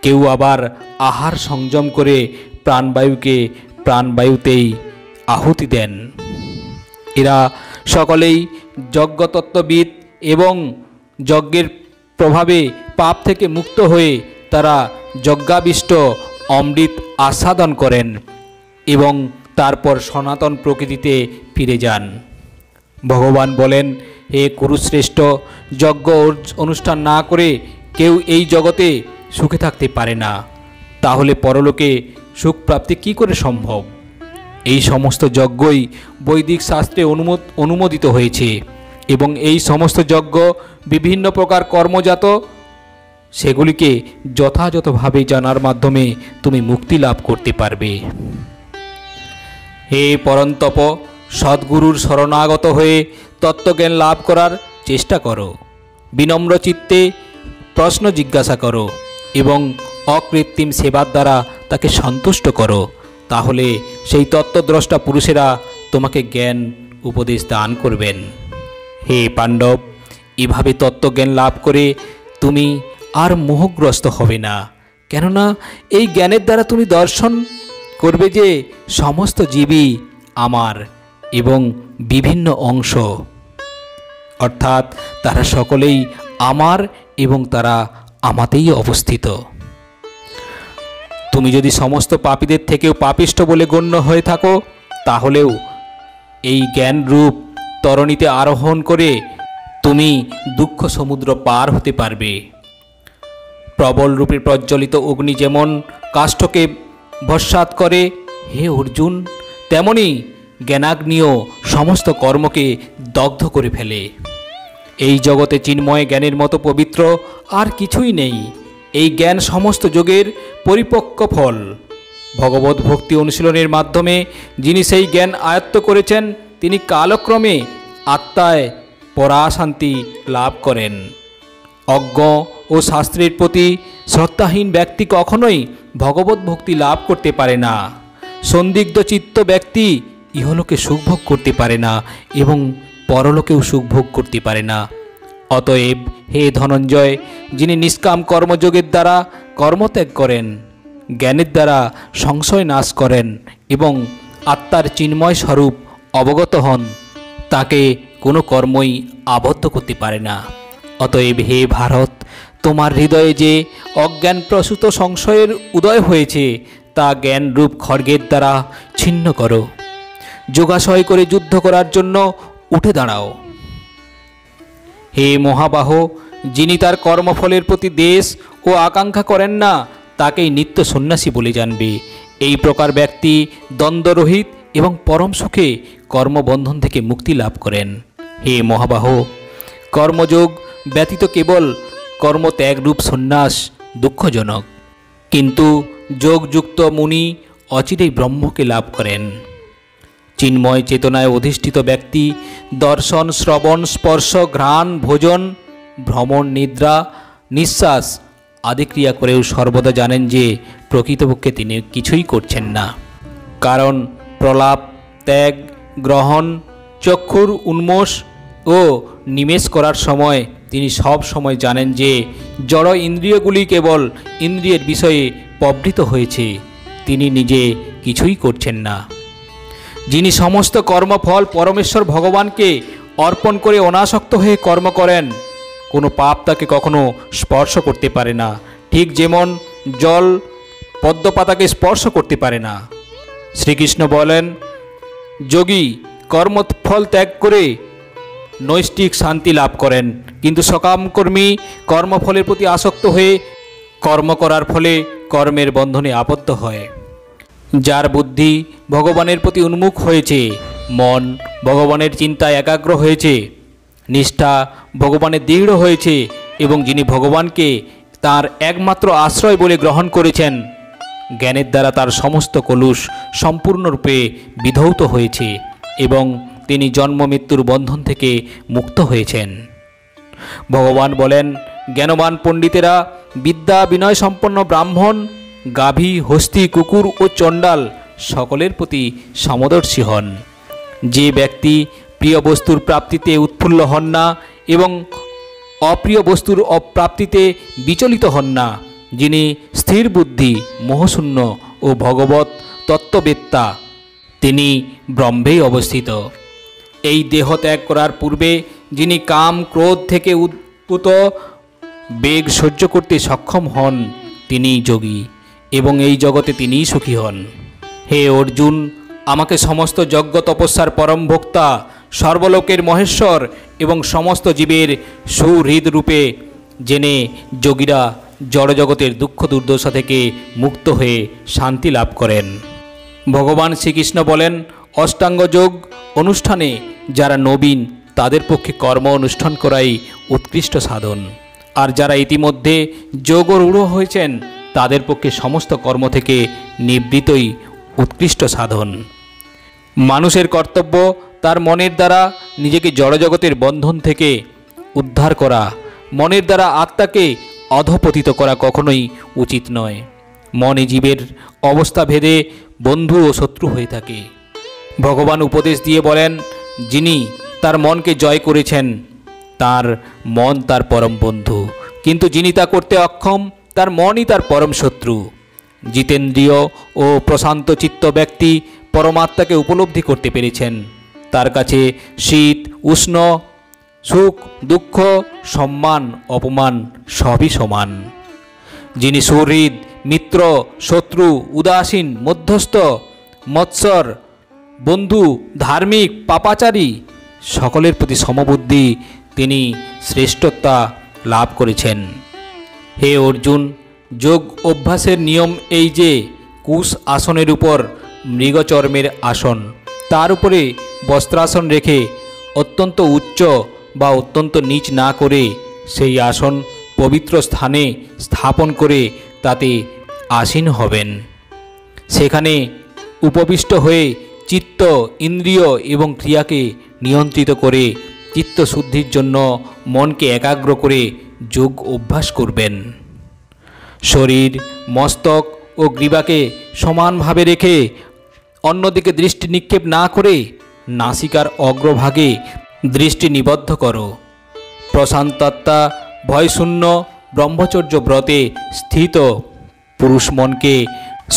কেউ আবার আহার সংযম করে প্রাণবায়ুকে প্রাণবায়ুতেই আহুতি দেন। এরা সকলেই যজ্ঞতত্ত্ববিদ এবং যজ্ঞের প্রভাবে পাপ থেকে মুক্ত হয়ে তারা যজ্ঞাবিষ্ট অমৃত আস্বাদন করেন এবং তারপর সনাতন প্রকৃতিতে ফিরে যান। ভগবান বলেন, হে কুরুশ্রেষ্ঠ, যজ্ঞ অনুষ্ঠান না করে কেউ এই জগতে সুখে থাকতে পারে না, তাহলে পরলোকে সুখ প্রাপ্তি কী করে সম্ভব? এই সমস্ত যজ্ঞই বৈদিক শাস্ত্রে অনুমোদিত হয়েছে এবং এই সমস্ত যজ্ঞ বিভিন্ন প্রকার কর্মজাত, সেগুলিকে যথাযথভাবে জানার মাধ্যমে তুমি মুক্তি লাভ করতে পারবে। হে পরন্তপ, সদ্গুরুর শরণাগত হয়ে তত্ত্বজ্ঞান লাভ করার চেষ্টা করো, বিনম্র চিত্তে প্রশ্ন জিজ্ঞাসা করো এবং অকৃত্রিম সেবার দ্বারা তাকে সন্তুষ্ট করো, তাহলে সেই তত্ত্বদ্রষ্টা পুরুষেরা তোমাকে জ্ঞান উপদেশ দান করবেন। হে পাণ্ডব, এভাবে তত্ত্বজ্ঞান লাভ করে তুমি আর মোহগ্রস্ত হবে না, কেননা এই জ্ঞানের দ্বারা তুমি দর্শন করবে যে সমস্ত জীবই আমার এবং বিভিন্ন অংশ, অর্থাৎ তারা সকলেই আমার এবং তারা আমাতেই অবস্থিত। তুমি যদি সমস্ত পাপীদের থেকেও পাপিষ্ঠ বলে গণ্য হয়ে থাকো, তাহলেও এই জ্ঞান রূপ তরণীতে আরোহণ করে তুমি দুঃখ সমুদ্র পার হতে পারবে। প্রবল রূপে প্রজ্বলিত অগ্নি যেমন কাষ্ঠকে ভস্মাত করে, হে অর্জুন, তেমনি জ্ঞানাগ্নিও সমস্ত কর্মকে দগ্ধ করে ফেলে। এই জগতে চিন্ময় জ্ঞানের মতো পবিত্র আর কিছুই নেই। এই জ্ঞান সমস্ত যোগের পরিপক্ক ফল। ভগবত ভক্তি অনুশীলনের মাধ্যমে যিনি সেই জ্ঞান আয়ত্ত করেছেন, তিনি কালক্রমে আত্মায় পরাশান্তি লাভ করেন। অজ্ঞ ও শাস্ত্রের প্রতি শ্রদ্ধাহীন ব্যক্তি কখনোই ভগবত ভক্তি লাভ করতে পারে না। সন্দিগ্ধ চিত্ত ব্যক্তি ইহলোকে সুখভোগ করতে পারে না এবং পরলোকেও সুখভোগ করতে পারে না। অতএব হে ধনঞ্জয়, যিনি নিষ্কাম কর্মযোগের দ্বারা কর্মত্যাগ করেন, জ্ঞানের দ্বারা সংশয় নাশ করেন এবং আত্মার চিন্ময় স্বরূপ অবগত হন, তাকে কোনো কর্মই আবদ্ধ করতে পারে না। অতএব হে ভারত, তোমার হৃদয়ে যে অজ্ঞান প্রসূত সংশয়ের উদয় হয়েছে, তা জ্ঞানরূপ খড়গের দ্বারা ছিন্ন করো। যোগাশয় করে যুদ্ধ করার জন্য উঠে দাঁড়াও। হে মহাবাহ, যিনি তার কর্মফলের প্রতি দেশ ও আকাঙ্ক্ষা করেন না, তাকেই নিত্য সন্ন্যাসী বলে জানবে। এই প্রকার ব্যক্তি দ্বন্দ্বরহিত এবং পরম সুখে কর্মবন্ধন থেকে মুক্তি লাভ করেন। হে মহাবাহ, কর্মযোগ ব্যতীত কেবল কর্মত্যাগরূপ সন্ন্যাস দুঃখজনক, কিন্তু যোগযুক্ত মুনি অচিরেই ব্রহ্মকে লাভ করেন। চিন্ময় চেতনায় অধিষ্ঠিত ব্যক্তি দর্শন, শ্রবণ, স্পর্শ, ঘ্রাণ, ভোজন, ভ্রমণ, নিদ্রা, নিঃশ্বাস আদি ক্রিয়া করেও সর্বদা জানেন যে প্রকৃতপক্ষে তিনি কিছুই করছেন না। কারণ প্রলাপ, ত্যাগ, গ্রহণ, চক্ষুর উন্মোষ ও নিমেষ করার সময় তিনি সব সময় জানেন যে জড় ইন্দ্রিয়গুলি কেবল ইন্দ্রিয়ের বিষয়ে প্রবৃত হয়েছে, তিনি নিজে কিছুই করছেন না। যিনি সমস্ত কর্মফল পরমেশ্বর ভগবানকে অর্পণ করে অনাসক্ত হয়ে কর্ম করেন, কোনো পাপ তাকে কখনো স্পর্শ করতে পারে না, ঠিক যেমন জল পদ্মপাতাকে স্পর্শ করতে পারে না। শ্রীকৃষ্ণ বলেন, যোগী কর্মফল ত্যাগ করে নৈষ্ঠিক শান্তি লাভ করেন, কিন্তু সকামকর্মী কর্মফলের প্রতি আসক্ত হয়ে কর্ম করার ফলে কর্মের বন্ধনে আবদ্ধ হয়। যার বুদ্ধি ভগবানের প্রতি উন্মুখ হয়েছে, মন ভগবানের চিন্তায় একাগ্র হয়েছে, নিষ্ঠা ভগবানের দৃঢ় হয়েছে এবং যিনি ভগবানকে তার একমাত্র আশ্রয় বলে গ্রহণ করেছেন, জ্ঞানের দ্বারা তার সমস্ত কলুষ সম্পূর্ণরূপে বিধৌত হয়েছে এবং তিনি জন্ম মৃত্যুর বন্ধন থেকে মুক্ত হয়েছেন। ভগবান বলেন, জ্ঞানবান পণ্ডিতেরা বিদ্যা বিনয় সম্পন্ন ব্রাহ্মণ, গাভী, হস্তি, কুকুর ও চণ্ডাল সকলের প্রতি সমদর্শী হন। যে ব্যক্তি প্রিয় বস্তুর প্রাপ্তিতে উৎফুল্ল হন না এবং অপ্রিয় বস্তুর অপ্রাপ্তিতে বিচলিত হন না, যিনি স্থির বুদ্ধি, মোহশূন্য ও ভগবত তত্ত্ববেত্তা, তিনি ব্রহ্মেই অবস্থিত। এই দেহ ত্যাগ করার পূর্বে যিনি কাম ক্রোধ থেকে উদ্ভূত বেগ সহ্য করতে সক্ষম হন, তিনিই যোগী এবং এই জগতে তিনিই সুখী হন। হে অর্জুন, আমাকে সমস্ত যজ্ঞ তপস্যার পরম ভোক্তা, সর্বলোকের মহেশ্বর এবং সমস্ত জীবের সুহৃদ রূপে জেনে যোগীরা জড়জগতের দুঃখ দুর্দশা থেকে মুক্ত হয়ে শান্তি লাভ করেন। ভগবান শ্রীকৃষ্ণ বলেন, অষ্টাঙ্গ যোগ অনুষ্ঠানে যারা নবীন তাদের পক্ষে কর্ম অনুষ্ঠান করাই উৎকৃষ্ট সাধন, আর যারা ইতিমধ্যে যোগরূঢ় হয়েছেন তাদের পক্ষে সমস্ত কর্ম থেকে নিবৃত্তই উৎকৃষ্ট সাধন। মানুষের কর্তব্য তার মনের দ্বারা নিজেকে জড়জগতের বন্ধন থেকে উদ্ধার করা। মনের দ্বারা আত্মাকে অধঃপতিত করা কখনোই উচিত নয়। মনে জীবের অবস্থা ভেদে বন্ধু ও শত্রু হয়ে থাকে। ভগবান উপদেশ দিয়ে বলেন, যিনি তার মনকে জয় করেছেন তার মন তার পরম বন্ধু, কিন্তু যিনি তা করতে অক্ষম তার মনই তার পরম শত্রু। জিতেন্দ্রীয় ও প্রশান্ত চিত্ত ব্যক্তি পরমাত্মাকে উপলব্ধি করতে পেরেছেন। তার কাছে শীত উষ্ণ, সুখ দুঃখ, সম্মান অপমান সবই সমান। যিনি সুহৃদ, মিত্র, শত্রু, উদাসীন, মধ্যস্থ, মৎসর, বন্ধু, ধার্মিক, পাপাচারী সকলের প্রতি সমবুদ্ধি, তিনি শ্রেষ্ঠতা লাভ করেছেন। হে অর্জুন, যোগ অভ্যাসের নিয়ম এই যে কুশ আসনের উপর মৃগচর্মের আসন, তার উপরে বস্ত্রাসন রেখে অত্যন্ত উচ্চ বা অত্যন্ত নিচ না করে সেই আসন পবিত্র স্থানে স্থাপন করে তাতে আসীন হবেন। সেখানে উপবিষ্ট হয়ে চিত্ত, ইন্দ্রিয় এবং ক্রিয়াকে নিয়ন্ত্রিত করে চিত্তশুদ্ধির জন্য মনকে একাগ্র করে যোগ অভ্যাস করবেন। শরীর, মস্তক ও গ্রীবাকে সমানভাবে রেখে অন্যদিকে দৃষ্টি নিক্ষেপ না করে নাসিকার অগ্রভাগে দৃষ্টি নিবদ্ধ করো। প্রশান্তাত্মা ভয়শূন্য ব্রহ্মচর্য ব্রতে স্থিত পুরুষ মনকে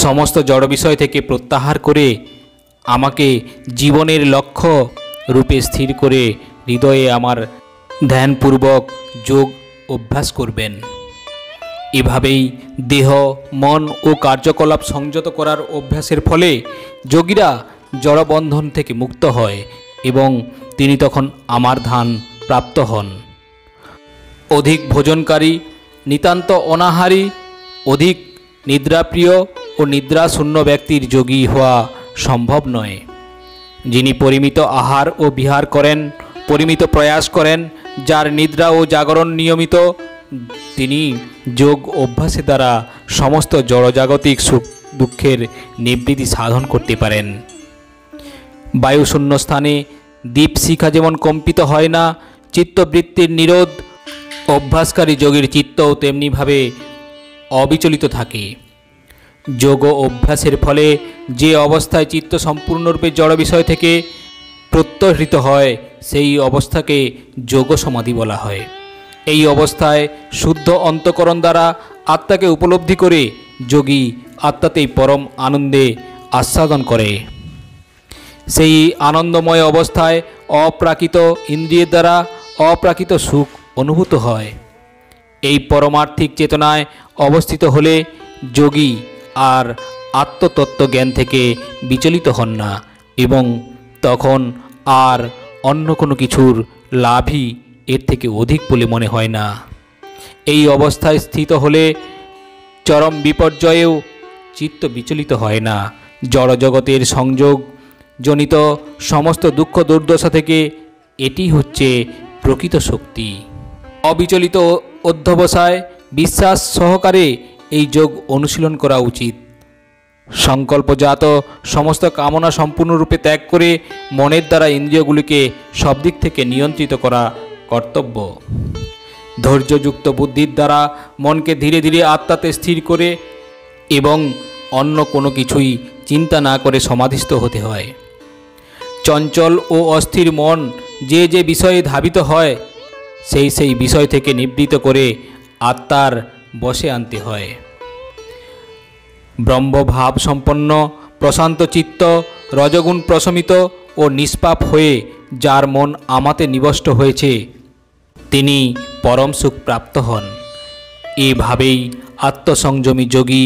সমস্ত জড় বিষয় থেকে প্রত্যাহার করে আমাকে জীবনের লক্ষ্য রূপে স্থির করে হৃদয়ে আমার ধ্যানপূর্বক যোগ অভ্যাস করবেন। এভাবেই দেহ, মন ও কার্যকলাপ সংযত করার অভ্যাসের ফলে যোগীরা জড়বন্ধন থেকে মুক্ত হয় এবং তিনি তখন আমার ধান প্রাপ্ত হন। অধিক ভোজনকারী, নিতান্ত অনাহারী, অধিক নিদ্রাপ্রিয় ও নিদ্রাশূন্য ব্যক্তির যোগী হওয়া সম্ভব নয়। যিনি পরিমিত আহার ও বিহার করেন, পরিমিত প্রয়াস করেন, যার নিদ্রা ও জাগরণ নিয়মিত, তিনি যোগ অভ্যাসের দ্বারা সমস্ত জড়জাগতিক সুখ দুঃখের নিবৃত্তি সাধন করতে পারেন। বায়ুশূন্য স্থানে দীপশিখা যেমন কম্পিত হয় না, চিত্তবৃত্তির নিরোধ অভ্যাসকারী যোগীর চিত্তও তেমনিভাবে অবিচলিত থাকে। যোগ অভ্যাসের ফলে যে অবস্থায় চিত্ত সম্পূর্ণরূপে জড় বিষয় থেকে প্রত্যহৃত হয় সেই অবস্থাকে যোগ সমাধি বলা হয়। এই অবস্থায় শুদ্ধ অন্তঃকরণ দ্বারা আত্মাকে উপলব্ধি করে যোগী আত্মাতেই পরম আনন্দে আস্বাদন করে। সেই আনন্দময় অবস্থায় অপ্রাকৃত ইন্দ্রিয়ের দ্বারা অপ্রাকৃত সুখ অনুভূত হয়। এই পরমার্থিক চেতনায় অবস্থিত হলে যোগী আর আত্মতত্ত্ব জ্ঞান থেকে বিচলিত হন না এবং তখন আর অন্য কোনো কিছুর লাভই এর থেকে অধিক বলে মনে হয় না। এই অবস্থায় স্থিত হলে চরম বিপর্যয়েও চিত্ত বিচলিত হয় না। জড়জগতের সংযোগ জনিত সমস্ত দুঃখ দুর্দশা থেকে এটি হচ্ছে প্রকৃত শক্তি। অবিচলিত অধ্যবসায় বিশ্বাস সহকারে এই যোগ অনুশীলন করা উচিত। সংকল্পজাত সমস্ত কামনা সম্পূর্ণরূপে ত্যাগ করে মনের দ্বারা ইন্দ্রিয়গুলিকে সব দিক থেকে নিয়ন্ত্রিত করা কর্তব্য। ধৈর্যযুক্ত বুদ্ধির দ্বারা মনকে ধীরে ধীরে আত্মাতে স্থির করে এবং অন্য কোনো কিছুই চিন্তা না করে সমাধিস্থ হতে হয়। চঞ্চল ও অস্থির মন যে যে বিষয়ে ধাবিত হয় সেই সেই বিষয় থেকে নিবৃত্ত করে আত্মার বশে আনতে হয়। ব্রহ্মভাব সম্পন্ন প্রশান্ত চিত্ত রজগুণ প্রশমিত ও নিষ্পাপ হয়ে যার মন আমাতে নিবষ্ট হয়েছে তিনি পরম সুখ প্রাপ্ত হন। এভাবেই আত্মসংযমী যোগী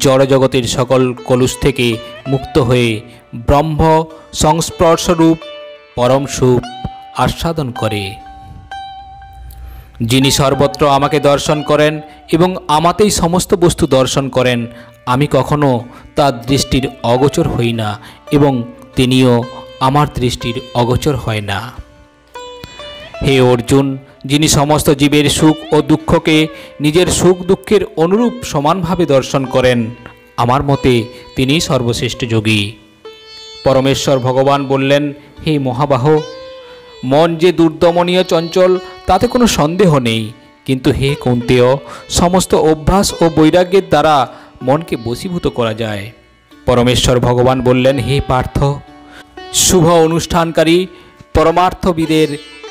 জড়জগতের সকল কলুষ থেকে মুক্ত হয়ে ব্রহ্ম সংস্পর্শরূপ পরম সুখ আস্বাদন করে। যিনি সর্বত্র আমাকে দর্শন করেন এবং আমাতেই সমস্ত বস্তু দর্শন করেন, আমি কখনো তার দৃষ্টির অগোচর হই না এবং তিনিও আমার দৃষ্টির অগোচর হয় না। হে অর্জুন, যিনি সমস্ত জীবের সুখ ও দুঃখকে নিজের সুখ দুঃখের অনুরূপ সমানভাবে দর্শন করেন, আমার মতে তিনি সর্বশ্রেষ্ঠ যোগী। পরমেশ্বর ভগবান বললেন, হে মহাবাহ, মন যে দুর্দমনীয় চঞ্চল তাতে কোনো সন্দেহ নেই, কিন্তু হে কৌন্তেয়, সমস্ত অভ্যাস ও বৈরাগ্যের দ্বারা মনকে বশীভূত করা যায়। পরমেশ্বর ভগবান বললেন, হে পার্থ, শুভ অনুষ্ঠানকারী পরমার্থবিদের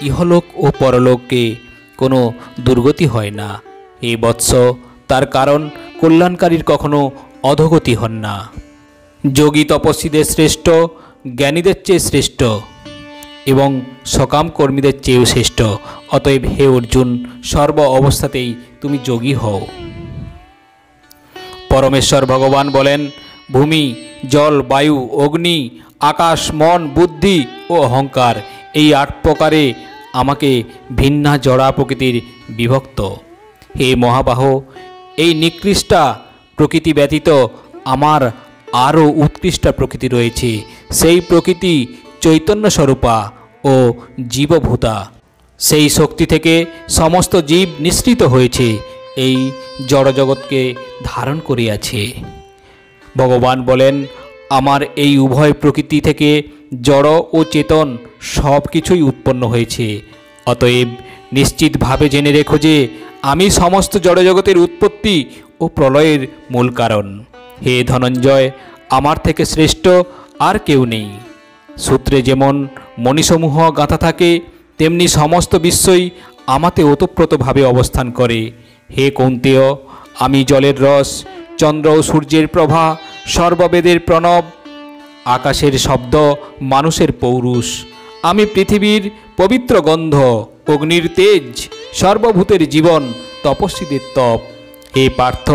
ইহলোক ও পরলোকে কোনো দুর্গতি হয় না। এ বৎস, তার কারণ কল্যাণকারীর কখনো অধোগতি হন না। যোগী তপস্বীদের শ্রেষ্ঠ, জ্ঞানীদের চেয়ে শ্রেষ্ঠ এবং সকাম কর্মীদের চেয়েও শ্রেষ্ঠ। অতএব হে অর্জুন, সর্ব অবস্থাতেই তুমি যোগী হও। পরমেশ্বর ভগবান বলেন, ভূমি, জল, বায়ু, অগ্নি, আকাশ, মন, বুদ্ধি ও অহংকার, এই 8 প্রকারে আমাকে ভিন্না জড়া প্রকৃতির বিভক্ত। হে মহাবাহ, এই নিকৃষ্টা প্রকৃতি ব্যতীত আমার আরও উৎকৃষ্টা প্রকৃতি রয়েছে। সেই প্রকৃতি চৈতন্য স্বরূপা ও জীবভূতা। সেই শক্তি থেকে সমস্ত জীব নিঃসৃত হয়েছে, এই জড়জগৎকে ধারণ করিয়াছে। ভগবান বলেন, আমার এই উভয় প্রকৃতি থেকে জড় ও চেতন সব কিছুই উৎপন্ন হয়েছে। অতএব নিশ্চিতভাবে জেনে রেখো যে আমি সমস্ত জড়জগতের উৎপত্তি ও প্রলয়ের মূল কারণ। হে ধনঞ্জয়, আমার থেকে শ্রেষ্ঠ আর কেউ নেই। সূত্রে যেমন মণিসমূহ গাঁথা থাকে, তেমনি সমস্ত বিশ্বই আমাতে ওতপ্রোতভাবে অবস্থান করে। হে কৌন্তেয়, আমি জলের রস, চন্দ্র ও সূর্যের প্রভা, সর্ববেদের প্রণব, আকাশের শব্দ, মানুষের পৌরুষ। আমি পৃথিবীর পবিত্র গন্ধ, অগ্নির তেজ, সর্বভূতের জীবন, তপস্বীদের তপ। হে পার্থ,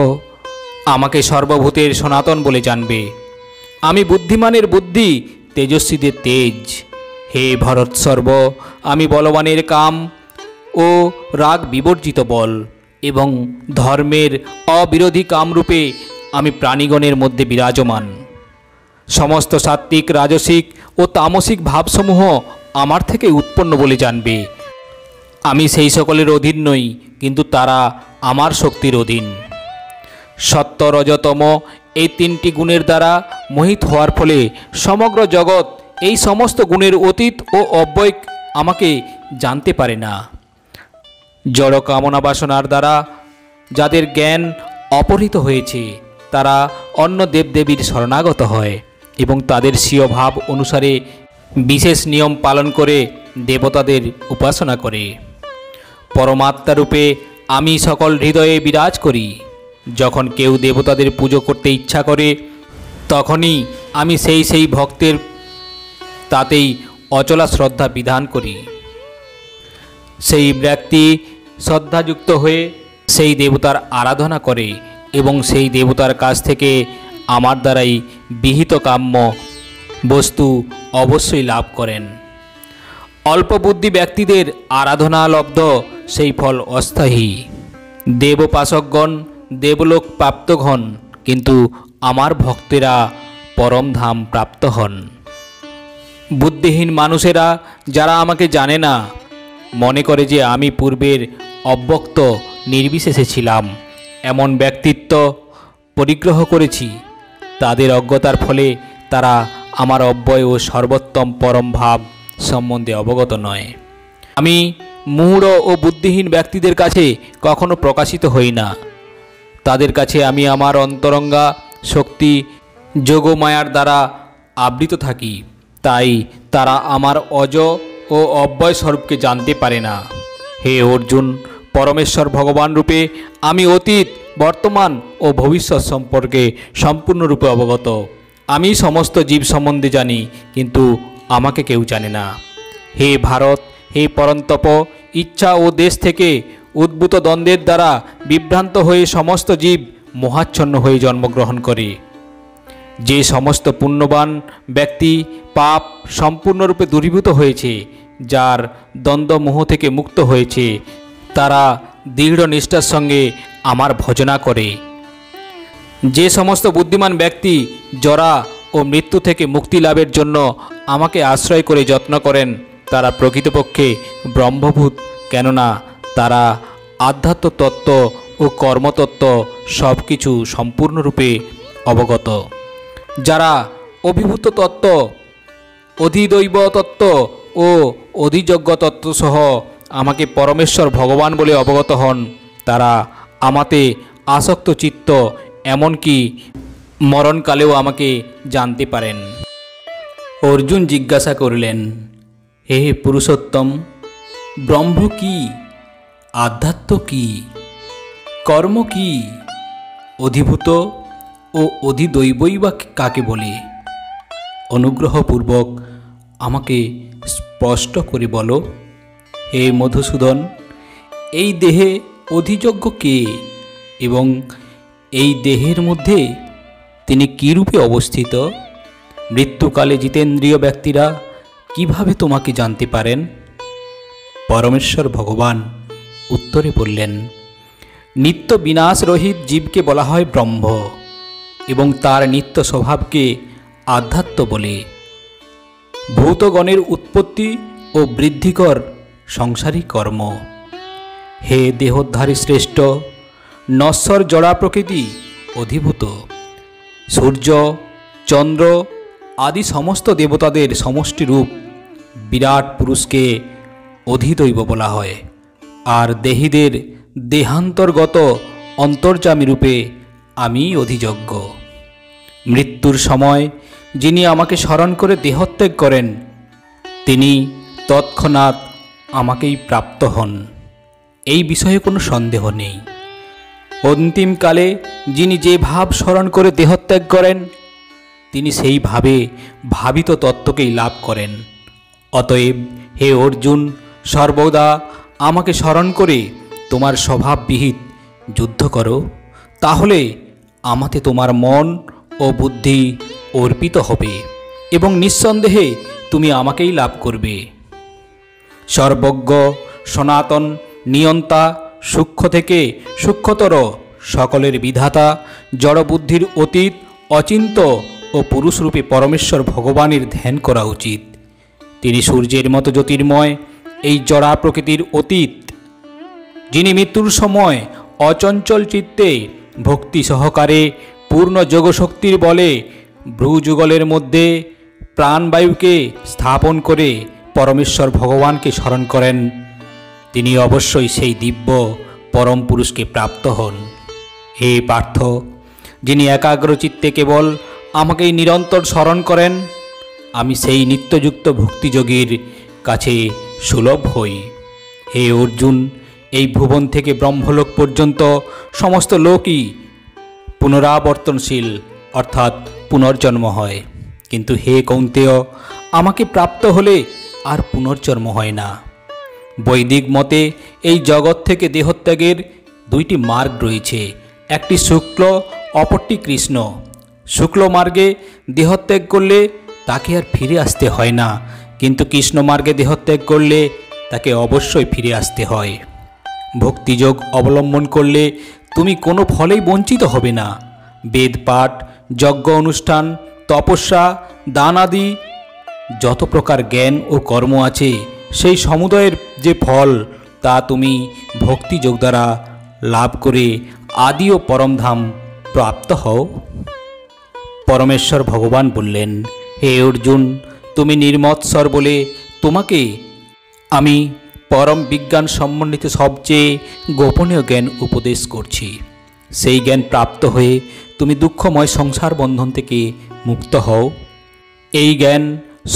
আমাকে সর্বভূতের সনাতন বলে জানবে। আমি বুদ্ধিমানের বুদ্ধি, তেজস্বীদের তেজ। হে ভরতসর্ব, আমি বলবানের কাম ও রাগ বিবর্জিত বল এবং ধর্মের অবিরোধী কামরূপে আমি প্রাণীগণের মধ্যে বিরাজমান। সমস্ত সাত্ত্বিক, রাজসিক ও তামসিক ভাবসমূহ আমার থেকে উৎপন্ন বলে জানবে। আমি সেই সকলের অধীন নই, কিন্তু তারা আমার শক্তির অধীন। সত্য, রজতম এই 3টি গুণের দ্বারা মোহিত হওয়ার ফলে সমগ্র জগৎ এই সমস্ত গুণের অতীত ও অব্যয় আমাকে জানতে পারে না। জড় কামনা বাসনার দ্বারা যাদের জ্ঞান অপহৃত হয়েছে, তারা অন্য দেবদেবীর শরণাগত হয় এবং তাদের স্বীয় ভাব অনুসারে বিশেষ নিয়ম পালন করে দেবতাদের উপাসনা করে। পরমাত্মারূপে আমি সকল হৃদয়ে বিরাজ করি। যখন কেউ দেবতাদের পুজো করতে ইচ্ছা করে, তখনই আমি সেই ভক্তের তাতেই অচলা শ্রদ্ধা বিধান করি। সেই ব্যক্তি শ্রদ্ধাযুক্ত হয়ে সেই দেবতার আরাধনা করে এবং সেই দেবতার কাছ থেকে আমার দ্বারাই বিহিত কাম্য বস্তু অবশ্যই লাভ করেন। অল্প বুদ্ধি ব্যক্তিদের আরাধনালব্ধ সেই ফল অস্থায়ী। দেবোপাসকগণ দেবলোক প্রাপ্ত হন, কিন্তু আমার ভক্তেরা পরমধাম প্রাপ্ত হন। বুদ্ধিহীন মানুষেরা যারা আমাকে জানে না, মনে করে যে আমি পূর্বের অব্যক্ত নির্বিশেষে ছিলাম, এমন ব্যক্তিত্ব পরিগ্রহ করেছি। তাদের অজ্ঞতার ফলে তারা আমার অব্যয় ও সর্বোত্তম পরম ভাব সম্বন্ধে অবগত নয়। আমি মূঢ় ও বুদ্ধিহীন ব্যক্তিদের কাছে কখনো প্রকাশিত হই না। তাদের কাছে আমি আমার অন্তরঙ্গা শক্তি যোগমায়ার দ্বারা আবৃত থাকি, তাই তারা আমার অজ ও অব্যয় স্বরূপকে জানতে পারে না। হে অর্জুন, পরমেশ্বর ভগবান রূপে আমি অতীত, বর্তমান ও ভবিষ্যৎ সম্পর্কে সম্পূর্ণরূপে অবগত। আমি সমস্ত জীব সম্বন্ধে জানি, কিন্তু আমাকে কেউ জানে না। হে ভারত, হে পরন্তপ, ইচ্ছা ও দেশ থেকে উদ্ভূত দ্বন্দ্বের দ্বারা বিভ্রান্ত হয়ে সমস্ত জীব মোহাচ্ছন্ন হয়ে জন্মগ্রহণ করে। যে সমস্ত পুণ্যবান ব্যক্তি পাপ সম্পূর্ণরূপে দূরীভূত হয়েছে, যার দ্বন্দ্বমোহ থেকে মুক্ত হয়েছে, তারা দৃঢ় নিষ্ঠার সঙ্গে আমার ভজনা করে। যে সমস্ত বুদ্ধিমান ব্যক্তি জরা ও মৃত্যু থেকে মুক্তি লাভের জন্য আমাকে আশ্রয় করে যত্ন করেন, তারা প্রকৃতপক্ষে ব্রহ্মভূত, কেননা তারা আধ্যাত্ম তত্ত্ব ও কর্মতত্ত্ব সব কিছু সম্পূর্ণরূপে অবগত। যারা অভিভূত তত্ত্ব, অধিদৈব তত্ত্ব ও অধিযজ্ঞ তত্ত্ব সহ আমাকে পরমেশ্বর ভগবান বলে অবগত হন, তারা আমাতে আসক্ত চিত্ত, এমনকি মরণকালেও আমাকে জানতে পারেন। অর্জুন জিজ্ঞাসা করিলেন, হে পুরুষোত্তম, ব্রহ্ম কি, আধ্যাত্ম কি, কর্ম কি, অধিভূত ও অধিদৈবই বা কাকে বলে? অনুগ্রহপূর্বক আমাকে স্পষ্ট করে বলো হে মধুসূদন। এই দেহে অধিযজ্ঞ কে এবং এই দেহের মধ্যে তিনি কী রূপে অবস্থিত? মৃত্যুকালে জিতেন্দ্রীয় ব্যক্তিরা কিভাবে তোমাকে জানতে পারেন? পরমেশ্বর ভগবান উত্তরে বললেন, নিত্য বিনাশ রহিত জীবকে বলা হয় ব্রহ্ম এবং তার নিত্য স্বভাবকে আধ্যাত্ম বলে। ভূতগণের উৎপত্তি ও বৃদ্ধিকর সংসারী কর্ম। হে দেহোদ্ধারী শ্রেষ্ঠ, নশ্বর জড়া প্রকৃতি অধিভূত। সূর্য, চন্দ্র আদি সমস্ত দেবতাদের সমষ্টি রূপ বিরাট পুরুষকে অধিদৈব বলা হয়। আর দেহীদের দেহান্তর্গত অন্তর্যামী রূপে আমি অধিযজ্ঞ। মৃত্যুর সময় যিনি আমাকে স্মরণ করে দেহত্যাগ করেন তিনি তৎক্ষণাৎ আমাকেই প্রাপ্ত হন, এই বিষয়ে কোনো সন্দেহ নেই। অন্তিমকালে যিনি যে ভাব স্মরণ করে দেহত্যাগ করেন তিনি সেই ভাবে ভাবিত তত্ত্বকেই লাভ করেন। অতএব হে অর্জুন, সর্বদা আমাকে স্মরণ করে তোমার স্বভাববিহিত যুদ্ধ করো, তাহলে আমাতে তোমার মন ও বুদ্ধি অর্পিত হবে এবং নিঃসন্দেহে তুমি আমাকেই লাভ করবে। সর্বজ্ঞ, সনাতন, নিয়ন্তা, সূক্ষ্ম থেকে সূক্ষ্মতর সকলের বিধাতা, জড়বুদ্ধির অতীত, অচিন্ত ও পুরুষরূপে পরমেশ্বর ভগবানের ধ্যান করা উচিত। তিনি সূর্যের মতো জ্যোতির্ময়, এই জড়া প্রকৃতির অতীত, যিনি মৃত্যুর সময় অচঞ্চল চিত্তে ভক্তি সহকারে পূর্ণ যোগশক্তির বলে ভ্রুযুগলের মধ্যে প্রাণবায়ুকে স্থাপন করে পরমেশ্বর ভগবানকে স্মরণ করেন, তিনি অবশ্যই সেই দিব্য পরম পুরুষকে প্রাপ্ত হন। হে পার্থ, যিনি একাগ্রচিত্তে কেবল আমাকেই নিরন্তর স্মরণ করেন, আমি সেই নিত্যযুক্ত ভক্তিযোগীর কাছে সুলভ হই। হে অর্জুন, এই ভুবন থেকে ব্রহ্মলোক পর্যন্ত সমস্ত লোকই পুনরাবর্তনশীল অর্থাৎ পুনর্জন্ম হয়, কিন্তু হে কৌন্তেয়, আমাকে প্রাপ্ত হলে আর পুনর্জন্ম হয় না। বৈদিক মতে এই জগৎ থেকে দেহত্যাগের দুইটি মার্গ রয়েছে, একটি শুক্ল, অপরটি কৃষ্ণ। শুক্ল মার্গে দেহত্যাগ করলে তাকে আর ফিরে আসতে হয় না, কিন্তু কৃষ্ণ মার্গে দেহত্যাগ করলে তাকে অবশ্যই ফিরে আসতে হয়। ভক্তিযোগ অবলম্বন করলে তুমি কোনো ফলেই বঞ্চিত হবে না। বেদপাঠ, যজ্ঞ অনুষ্ঠান, তপস্যা, দান আদি যত প্রকার জ্ঞান ও কর্ম আছে সেই সমুদয়ের যে ফল তা তুমি ভক্তিযোগ দ্বারা লাভ করে আদি ও পরমধাম প্রাপ্ত হও। পরমেশ্বর ভগবান বললেন, হে অর্জুন, তুমি নির্মৎসর বলে তোমাকে আমি পরম বিজ্ঞান সম্বন্ধিত সবচেয়ে গোপনীয় জ্ঞান উপদেশ করছি। সেই জ্ঞান প্রাপ্ত হয়ে তুমি দুঃখময় সংসার বন্ধন থেকে মুক্ত হও। এই জ্ঞান